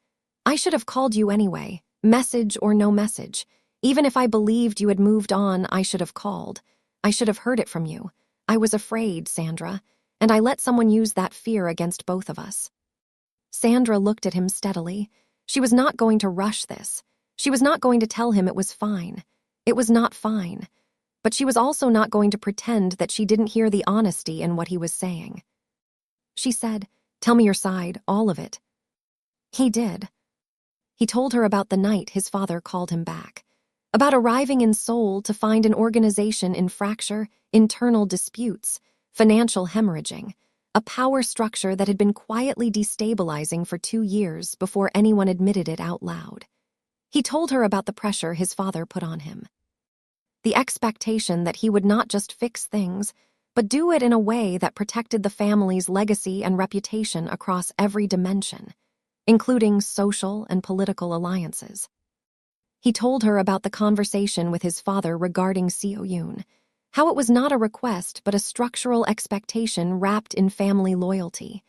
"I should have called you anyway, message or no message. Even if I believed you had moved on, I should have called. I should have heard it from you. I was afraid, Sandra, and I let someone use that fear against both of us." Sandra looked at him steadily. She was not going to rush this. She was not going to tell him it was fine. It was not fine. But she was also not going to pretend that she didn't hear the honesty in what he was saying. She said, "Tell me your side, all of it." He did. He told her about the night his father called him back, about arriving in Seoul to find an organization in fracture, internal disputes, financial hemorrhaging, a power structure that had been quietly destabilizing for 2 years before anyone admitted it out loud. He told her about the pressure his father put on him. The expectation that he would not just fix things, but do it in a way that protected the family's legacy and reputation across every dimension, including social and political alliances. He told her about the conversation with his father regarding Seo Yoon, how it was not a request but a structural expectation wrapped in family loyalty,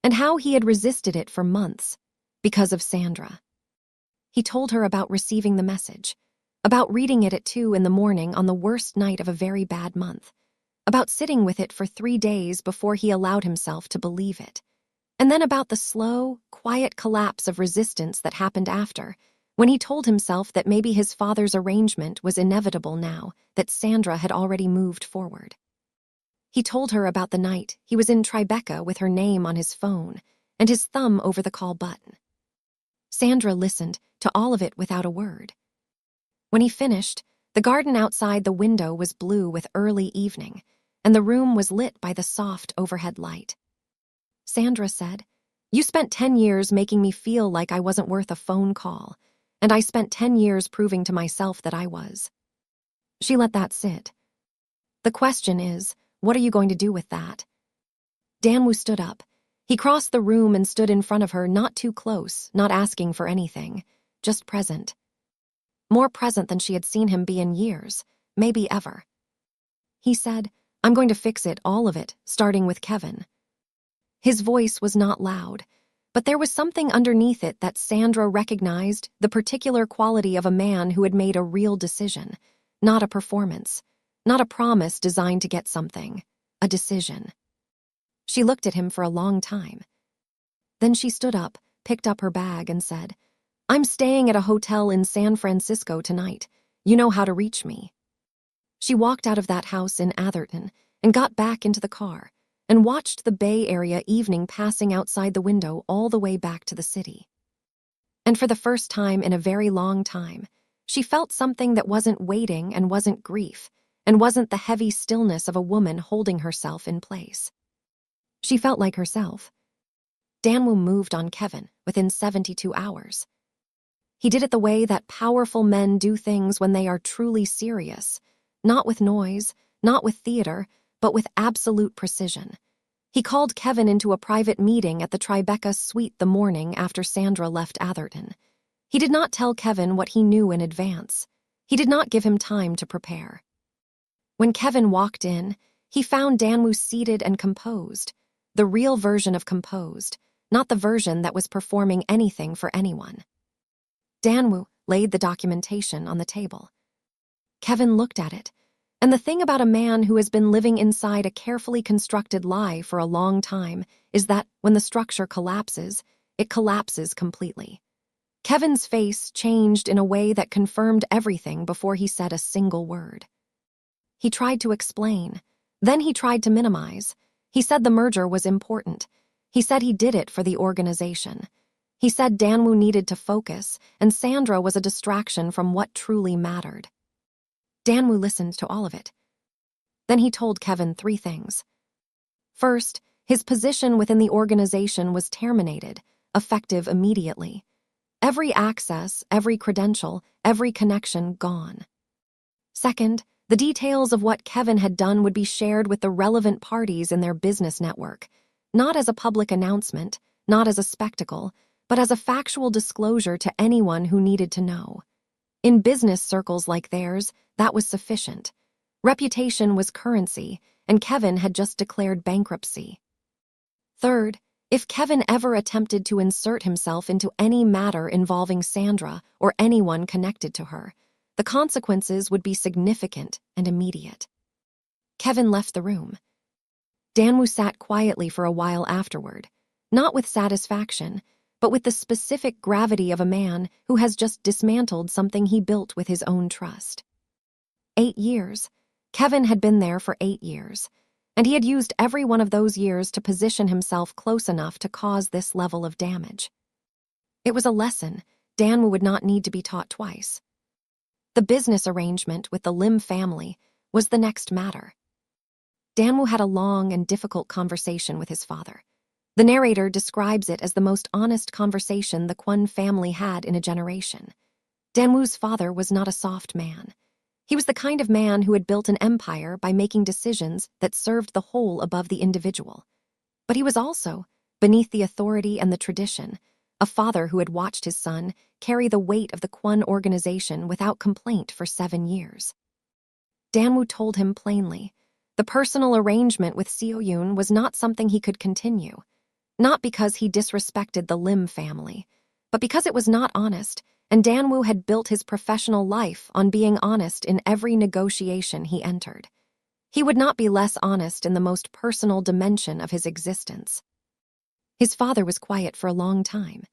and how he had resisted it for months because of Sandra. He told her about receiving the message, about reading it at 2 in the morning on the worst night of a very bad month, about sitting with it for 3 days before he allowed himself to believe it, and then about the slow, quiet collapse of resistance that happened after, when he told himself that maybe his father's arrangement was inevitable now that Sandra had already moved forward. He told her about the night he was in Tribeca with her name on his phone and his thumb over the call button. Sandra listened to all of it without a word. When he finished, the garden outside the window was blue with early evening, and the room was lit by the soft overhead light. Sandra said, "You spent 10 years making me feel like I wasn't worth a phone call, and I spent 10 years proving to myself that I was." She let that sit. "The question is, what are you going to do with that?" Danwoo stood up. He crossed the room and stood in front of her, not too close, not asking for anything, just present. More present than she had seen him be in years, maybe ever. He said, "I'm going to fix it, all of it, starting with Kevin." His voice was not loud, but there was something underneath it that Sandra recognized, the particular quality of a man who had made a real decision, not a performance, not a promise designed to get something, a decision. She looked at him for a long time. Then she stood up, picked up her bag, and said, "I'm staying at a hotel in San Francisco tonight. You know how to reach me." She walked out of that house in Atherton and got back into the car and watched the Bay Area evening passing outside the window all the way back to the city. And for the first time in a very long time, she felt something that wasn't waiting and wasn't grief, and wasn't the heavy stillness of a woman holding herself in place. She felt like herself. Danwoo moved on Kevin within 72 hours. He did it the way that powerful men do things when they are truly serious, not with noise, not with theater, but with absolute precision. He called Kevin into a private meeting at the Tribeca suite the morning after Sandra left Atherton. He did not tell Kevin what he knew in advance. He did not give him time to prepare. When Kevin walked in, he found Danwoo seated and composed, the real version of composed, not the version that was performing anything for anyone. Danwoo laid the documentation on the table. Kevin looked at it, and the thing about a man who has been living inside a carefully constructed lie for a long time is that when the structure collapses, it collapses completely. Kevin's face changed in a way that confirmed everything before he said a single word. He tried to explain, then he tried to minimize. He said the merger was important. He said he did it for the organization. He said Danwoo needed to focus, and Sandra was a distraction from what truly mattered. Danwoo listened to all of it. Then he told Kevin 3 things. First, his position within the organization was terminated, effective immediately. Every access, every credential, every connection gone. Second, the details of what Kevin had done would be shared with the relevant parties in their business network, not as a public announcement, not as a spectacle, but as a factual disclosure to anyone who needed to know. In business circles like theirs, that was sufficient. Reputation was currency, and Kevin had just declared bankruptcy. Third, if Kevin ever attempted to insert himself into any matter involving Sandra or anyone connected to her, The consequences would be significant and immediate. Kevin left the room. Danwoo sat quietly for a while afterward, not with satisfaction, but with the specific gravity of a man who has just dismantled something he built with his own trust. 8 years. Kevin had been there for 8 years, and he had used every one of those years to position himself close enough to cause this level of damage. It was a lesson Danwoo would not need to be taught twice. The business arrangement with the Lim family was the next matter. Danwoo had a long and difficult conversation with his father. The narrator describes it as the most honest conversation the Kwon family had in a generation. Danwoo's father was not a soft man. He was the kind of man who had built an empire by making decisions that served the whole above the individual. But he was also, beneath the authority and the tradition, a father who had watched his son carry the weight of the Kwon organization without complaint for 7 years. Danwoo told him plainly, the personal arrangement with Seo-yoon was not something he could continue, not because he disrespected the Lim family, but because it was not honest, and Danwoo had built his professional life on being honest in every negotiation he entered. He would not be less honest in the most personal dimension of his existence. His father was quiet for a long time.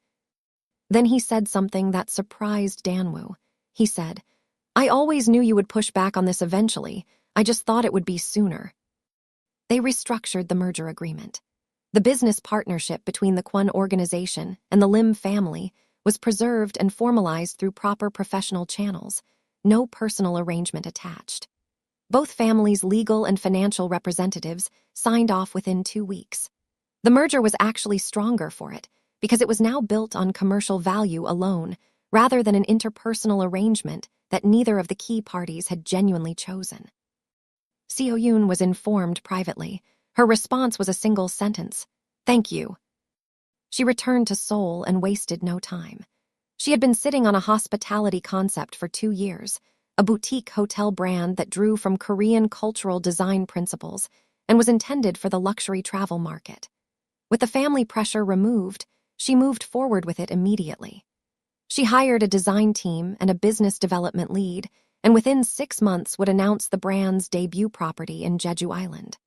Then he said something that surprised Danwoo. He said, "I always knew you would push back on this eventually. I just thought it would be sooner." They restructured the merger agreement. The business partnership between the Kwon organization and the Lim family was preserved and formalized through proper professional channels, no personal arrangement attached. Both families' legal and financial representatives signed off within 2 weeks. The merger was actually stronger for it, because it was now built on commercial value alone, rather than an interpersonal arrangement that neither of the key parties had genuinely chosen. Seo-yoon was informed privately. Her response was a single sentence, "Thank you." She returned to Seoul and wasted no time. She had been sitting on a hospitality concept for 2 years, a boutique hotel brand that drew from Korean cultural design principles and was intended for the luxury travel market. With the family pressure removed, she moved forward with it immediately. She hired a design team and a business development lead, and within 6 months would announce the brand's debut property in Jeju Island.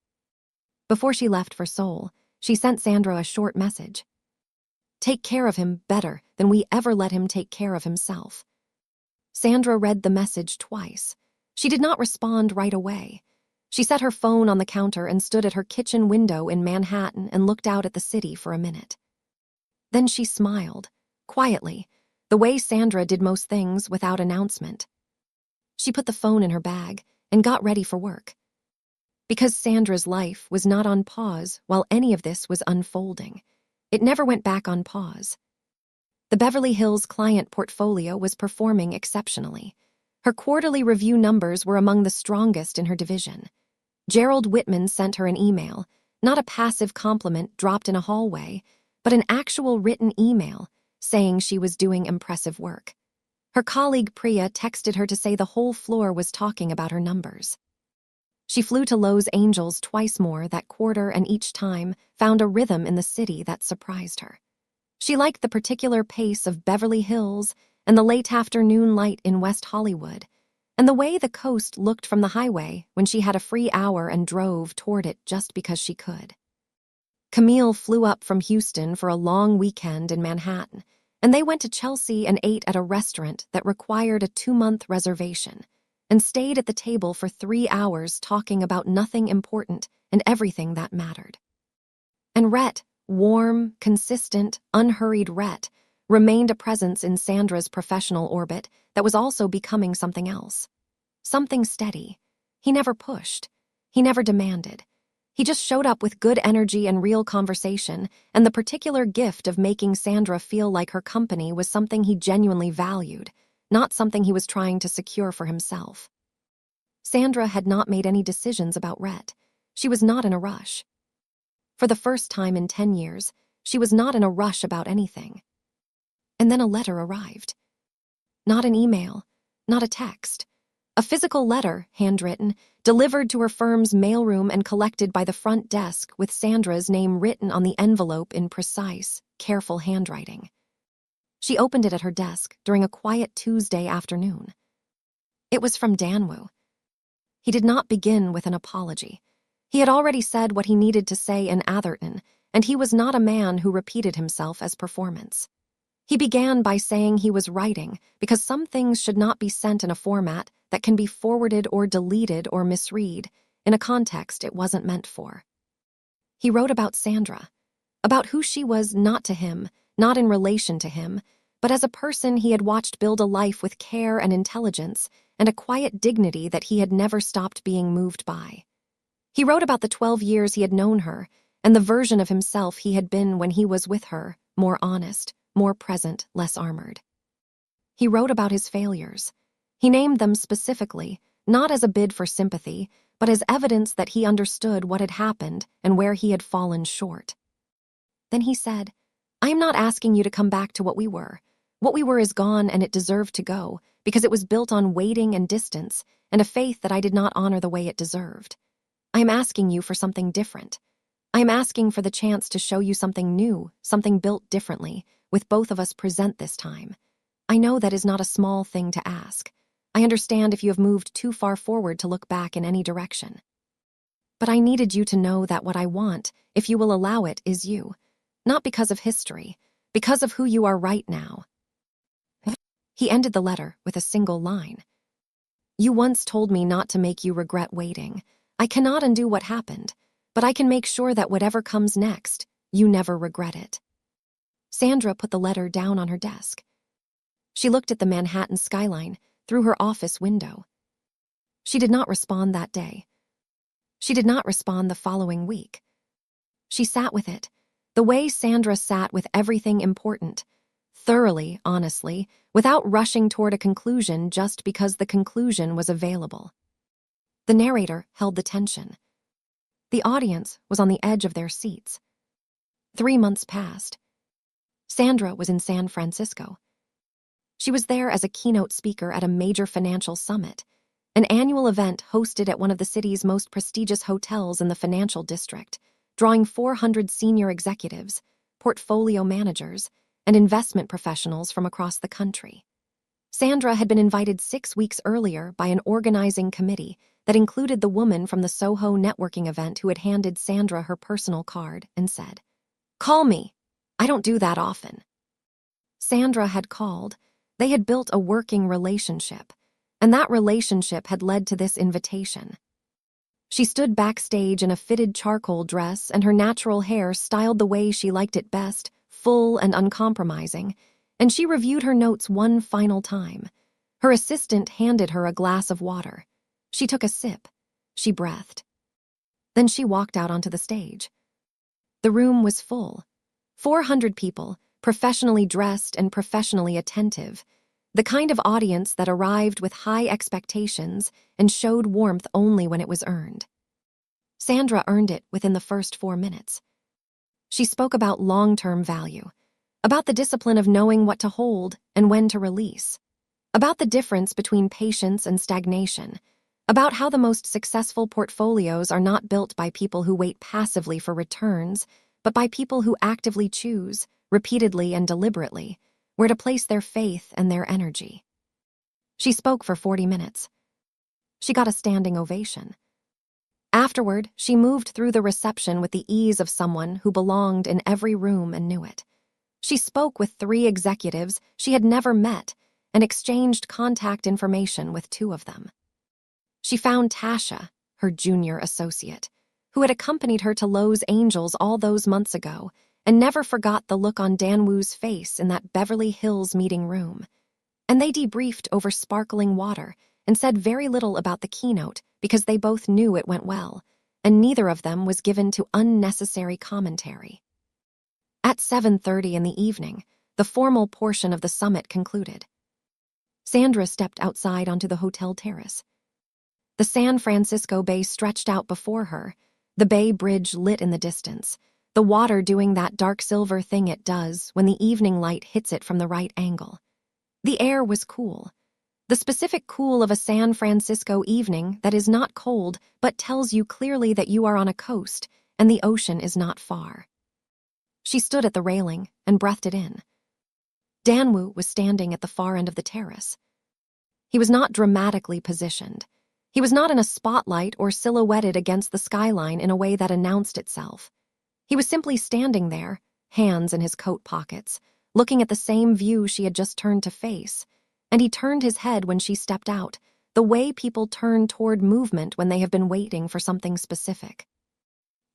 Before she left for Seoul, she sent Sandra a short message. "Take care of him better than we ever let him take care of himself." Sandra read the message twice. She did not respond right away. She set her phone on the counter and stood at her kitchen window in Manhattan and looked out at the city for a minute. Then she smiled, quietly, the way Sandra did most things without announcement. She put the phone in her bag and got ready for work. Because Sandra's life was not on pause while any of this was unfolding. It never went back on pause. The Beverly Hills client portfolio was performing exceptionally. Her quarterly review numbers were among the strongest in her division. Gerald Whitman sent her an email, not a passive compliment dropped in a hallway, but an actual written email saying she was doing impressive work. Her colleague Priya texted her to say the whole floor was talking about her numbers. She flew to Los Angeles twice more that quarter and each time found a rhythm in the city that surprised her. She liked the particular pace of Beverly Hills and the late afternoon light in West Hollywood, and the way the coast looked from the highway when she had a free hour and drove toward it just because she could. Camille flew up from Houston for a long weekend in Manhattan, and they went to Chelsea and ate at a restaurant that required a 2-month reservation, and stayed at the table for 3 hours talking about nothing important and everything that mattered. And Rhett, warm, consistent, unhurried Rhett, remained a presence in Sandra's professional orbit that was also becoming something else. Something steady. He never pushed. He never demanded. He just showed up with good energy and real conversation, and the particular gift of making Sandra feel like her company was something he genuinely valued, not something he was trying to secure for himself. Sandra had not made any decisions about Rhett. She was not in a rush. For the first time in 10 years, she was not in a rush about anything. And then a letter arrived. Not an email, not a text. A physical letter, handwritten, delivered to her firm's mailroom and collected by the front desk with Sandra's name written on the envelope in precise, careful handwriting. She opened it at her desk during a quiet Tuesday afternoon. It was from Danwoo. He did not begin with an apology. He had already said what he needed to say in Atherton, and he was not a man who repeated himself as performance. He began by saying he was writing because some things should not be sent in a format that can be forwarded or deleted or misread in a context it wasn't meant for. He wrote about Sandra, about who she was not to him, not in relation to him, but as a person he had watched build a life with care and intelligence and a quiet dignity that he had never stopped being moved by. He wrote about the 12 years he had known her and the version of himself he had been when he was with her, more honest, more present, less armored. He wrote about his failures. He named them specifically, not as a bid for sympathy, but as evidence that he understood what had happened and where he had fallen short. Then he said, "I am not asking you to come back to what we were. What we were is gone and it deserved to go, because it was built on waiting and distance and a faith that I did not honor the way it deserved. I am asking you for something different. I am asking for the chance to show you something new, something built differently, with both of us present this time. I know that is not a small thing to ask. I understand if you have moved too far forward to look back in any direction. But I needed you to know that what I want, if you will allow it, is you. Not because of history, because of who you are right now." He ended the letter with a single line. "You once told me not to make you regret waiting. I cannot undo what happened, but I can make sure that whatever comes next, you never regret it." Sandra put the letter down on her desk. She looked at the Manhattan skyline through her office window. She did not respond that day. She did not respond the following week. She sat with it, the way Sandra sat with everything important, thoroughly, honestly, without rushing toward a conclusion just because the conclusion was available. The narrator held the tension. The audience was on the edge of their seats. 3 months passed. Sandra was in San Francisco. She was there as a keynote speaker at a major financial summit, an annual event hosted at one of the city's most prestigious hotels in the financial district, drawing 400 senior executives, portfolio managers, and investment professionals from across the country. Sandra had been invited 6 weeks earlier by an organizing committee that included the woman from the Soho networking event who had handed Sandra her personal card and said, "Call me. I don't do that often." Sandra had called. They had built a working relationship, and that relationship had led to this invitation. She stood backstage in a fitted charcoal dress and her natural hair styled the way she liked it best, full and uncompromising, and she reviewed her notes one final time. Her assistant handed her a glass of water. She took a sip. She breathed. Then she walked out onto the stage. The room was full. 400 people, professionally dressed and professionally attentive, the kind of audience that arrived with high expectations and showed warmth only when it was earned. Sandra earned it within the first 4 minutes. She spoke about long-term value, about the discipline of knowing what to hold and when to release, about the difference between patience and stagnation, about how the most successful portfolios are not built by people who wait passively for returns, but by people who actively choose, repeatedly and deliberately, where to place their faith and their energy. She spoke for 40 minutes. She got a standing ovation. Afterward, she moved through the reception with the ease of someone who belonged in every room and knew it. She spoke with 3 executives she had never met and exchanged contact information with 2 of them. She found Tasha, her junior associate, who had accompanied her to Lowe's Angels all those months ago and never forgot the look on Danwoo's face in that Beverly Hills meeting room. And they debriefed over sparkling water and said very little about the keynote because they both knew it went well, and neither of them was given to unnecessary commentary. At 7:30 in the evening, the formal portion of the summit concluded. Sandra stepped outside onto the hotel terrace. The San Francisco Bay stretched out before her, the Bay Bridge lit in the distance, the water doing that dark silver thing it does when the evening light hits it from the right angle. The air was cool, the specific cool of a San Francisco evening that is not cold but tells you clearly that you are on a coast and the ocean is not far. She stood at the railing and breathed it in. Danwoo was standing at the far end of the terrace. He was not dramatically positioned. He was not in a spotlight or silhouetted against the skyline in a way that announced itself. He was simply standing there, hands in his coat pockets, looking at the same view she had just turned to face, and he turned his head when she stepped out, the way people turn toward movement when they have been waiting for something specific.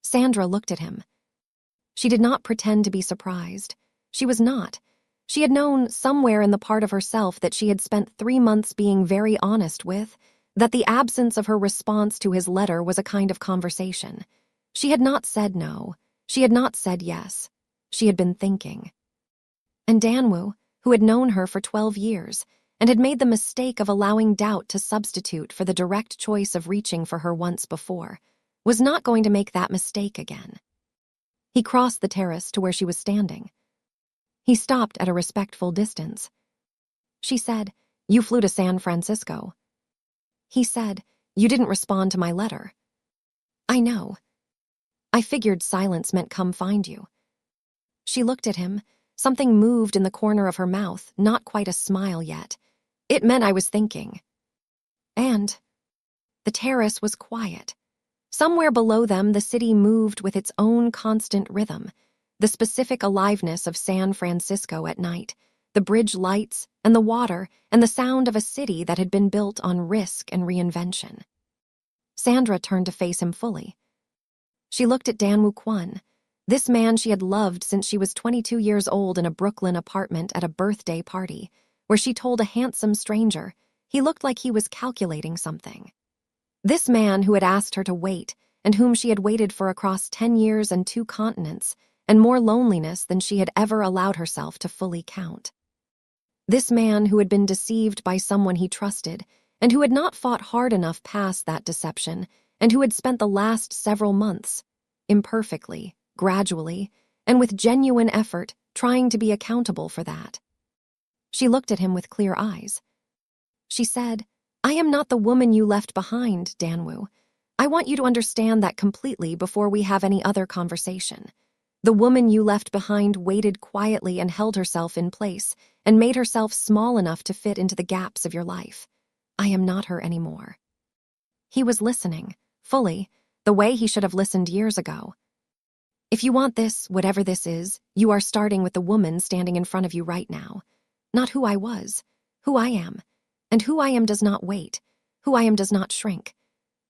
Sandra looked at him. She did not pretend to be surprised. She was not. She had known somewhere in the part of herself that she had spent 3 months being very honest with, that the absence of her response to his letter was a kind of conversation. She had not said no. She had not said yes. She had been thinking. And Danwoo, who had known her for 12 years, and had made the mistake of allowing doubt to substitute for the direct choice of reaching for her once before, was not going to make that mistake again. He crossed the terrace to where she was standing. He stopped at a respectful distance. She said, "You flew to San Francisco." He said, "You didn't respond to my letter." "I know. I figured silence meant come find you." She looked at him. Something moved in the corner of her mouth, not quite a smile yet. "It meant I was thinking." And the terrace was quiet. Somewhere below them, the city moved with its own constant rhythm, the specific aliveness of San Francisco at night, the bridge lights and the water and the sound of a city that had been built on risk and reinvention. Sandra turned to face him fully. She looked at Danwoo Kwon, this man she had loved since she was 22 years old in a Brooklyn apartment at a birthday party, where she told a handsome stranger he looked like he was calculating something. This man who had asked her to wait, and whom she had waited for across 10 years and 2 continents, and more loneliness than she had ever allowed herself to fully count. This man who had been deceived by someone he trusted, and who had not fought hard enough past that deception, and who had spent the last several months, imperfectly, gradually, and with genuine effort, trying to be accountable for that. She looked at him with clear eyes. She said, "I am not the woman you left behind, Danwoo. I want you to understand that completely before we have any other conversation. The woman you left behind waited quietly and held herself in place and made herself small enough to fit into the gaps of your life. I am not her anymore." He was listening, fully, the way he should have listened years ago. "If you want this, whatever this is, you are starting with the woman standing in front of you right now. Not who I was, who I am. And who I am does not wait. Who I am does not shrink.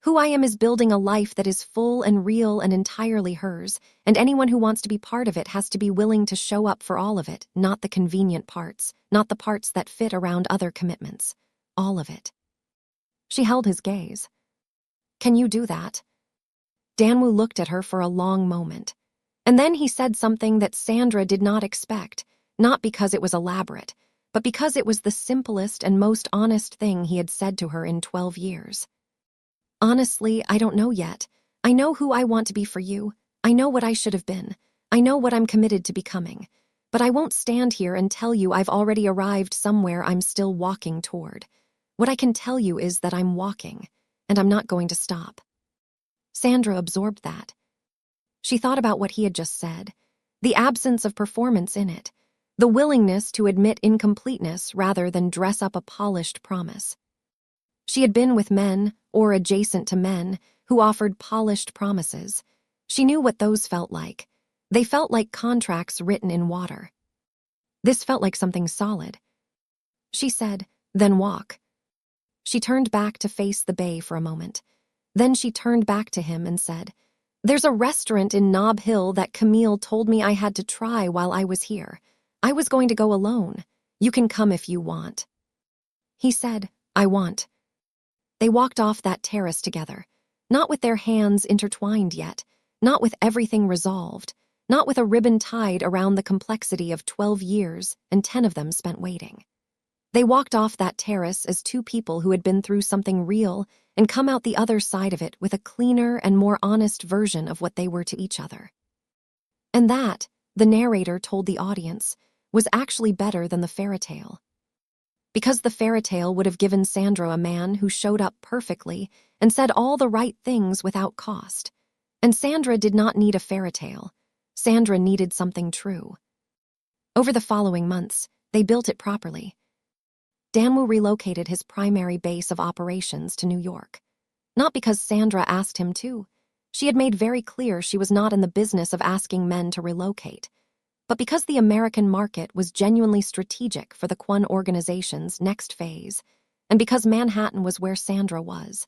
Who I am is building a life that is full and real and entirely hers, and anyone who wants to be part of it has to be willing to show up for all of it, not the convenient parts, not the parts that fit around other commitments. All of it." She held his gaze. "Can you do that?" Danwoo looked at her for a long moment. And then he said something that Sandra did not expect, not because it was elaborate, but because it was the simplest and most honest thing he had said to her in 12 years. "Honestly, I don't know yet. I know who I want to be for you. I know what I should have been. I know what I'm committed to becoming. But I won't stand here and tell you I've already arrived somewhere I'm still walking toward. What I can tell you is that I'm walking, and I'm not going to stop." Sandra absorbed that. She thought about what he had just said, the absence of performance in it, the willingness to admit incompleteness rather than dress up a polished promise. She had been with men, or adjacent to men, who offered polished promises. She knew what those felt like. They felt like contracts written in water. This felt like something solid. She said, "Then walk." She turned back to face the bay for a moment. Then she turned back to him and said, "There's a restaurant in Nob Hill that Camille told me I had to try while I was here. I was going to go alone. You can come if you want." He said, "I want." They walked off that terrace together, not with their hands intertwined yet, not with everything resolved, not with a ribbon tied around the complexity of 12 years and 10 of them spent waiting. They walked off that terrace as two people who had been through something real and come out the other side of it with a cleaner and more honest version of what they were to each other. And that, the narrator told the audience, was actually better than the fairy tale. Because the fairy tale would have given Sandra a man who showed up perfectly and said all the right things without cost. And Sandra did not need a fairy tale. Sandra needed something true. Over the following months, they built it properly. Danwoo relocated his primary base of operations to New York. Not because Sandra asked him to. She had made very clear she was not in the business of asking men to relocate. But because the American market was genuinely strategic for the Kwon organization's next phase, and because Manhattan was where Sandra was,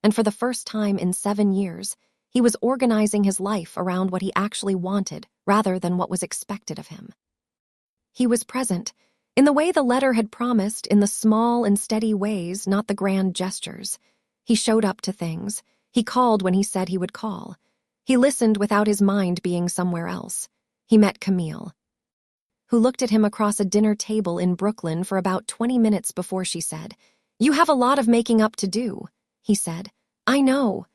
and for the first time in 7 years, he was organizing his life around what he actually wanted rather than what was expected of him. He was present, in the way the letter had promised, in the small and steady ways, not the grand gestures. He showed up to things. He called when he said he would call. He listened without his mind being somewhere else. He met Camille, who looked at him across a dinner table in Brooklyn for about 20 minutes before she said, "You have a lot of making up to do," he said. "I know."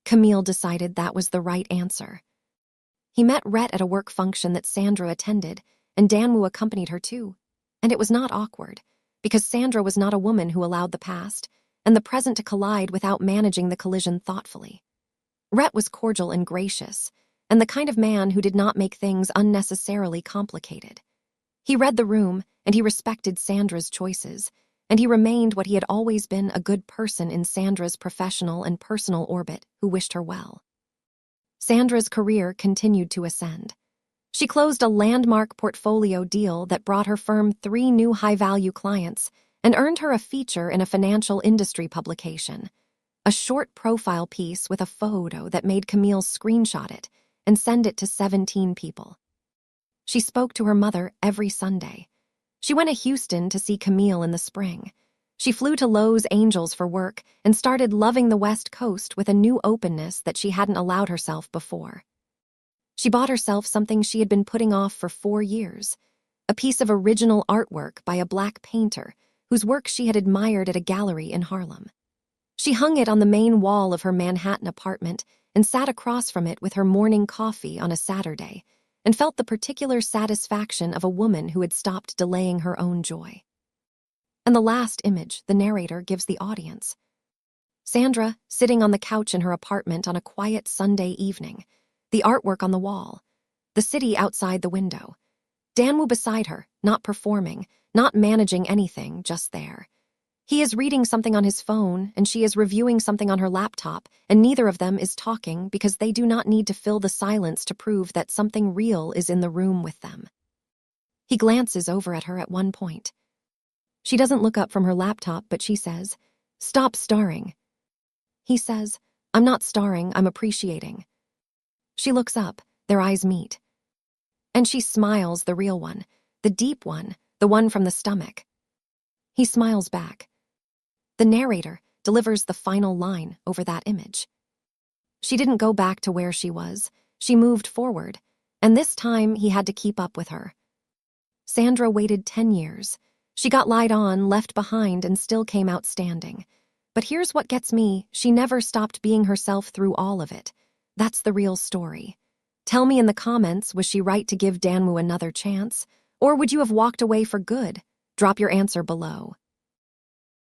Camille decided that was the right answer. He met Rhett at a work function that Sandra attended, and Danwoo accompanied her too. And it was not awkward, because Sandra was not a woman who allowed the past and the present to collide without managing the collision thoughtfully. Rhett was cordial and gracious, and the kind of man who did not make things unnecessarily complicated. He read the room, and he respected Sandra's choices, and he remained what he had always been, a good person in Sandra's professional and personal orbit who wished her well. Sandra's career continued to ascend. She closed a landmark portfolio deal that brought her firm 3 new high-value clients and earned her a feature in a financial industry publication, a short profile piece with a photo that made Camille screenshot it and send it to 17 people. She spoke to her mother every Sunday. She went to Houston to see Camille in the spring. She flew to Los Angeles for work and started loving the West Coast with a new openness that she hadn't allowed herself before. She bought herself something she had been putting off for 4 years, a piece of original artwork by a black painter whose work she had admired at a gallery in Harlem. She hung it on the main wall of her Manhattan apartment and sat across from it with her morning coffee on a Saturday and felt the particular satisfaction of a woman who had stopped delaying her own joy. And the last image the narrator gives the audience. Sandra, sitting on the couch in her apartment on a quiet Sunday evening, the artwork on the wall, the city outside the window. Danwoo beside her, not performing, not managing anything, just there. He is reading something on his phone, and she is reviewing something on her laptop, and neither of them is talking because they do not need to fill the silence to prove that something real is in the room with them. He glances over at her at one point. She doesn't look up from her laptop, but she says, "Stop starring." He says, "I'm not starring, I'm appreciating." She looks up, their eyes meet. And she smiles, the real one, the deep one, the one from the stomach. He smiles back. The narrator delivers the final line over that image. She didn't go back to where she was. She moved forward, and this time he had to keep up with her. Sandra waited 10 years. She got lied on, left behind, and still came out standing. But here's what gets me, she never stopped being herself through all of it. That's the real story. Tell me in the comments, was she right to give Danwoo another chance? Or would you have walked away for good? Drop your answer below.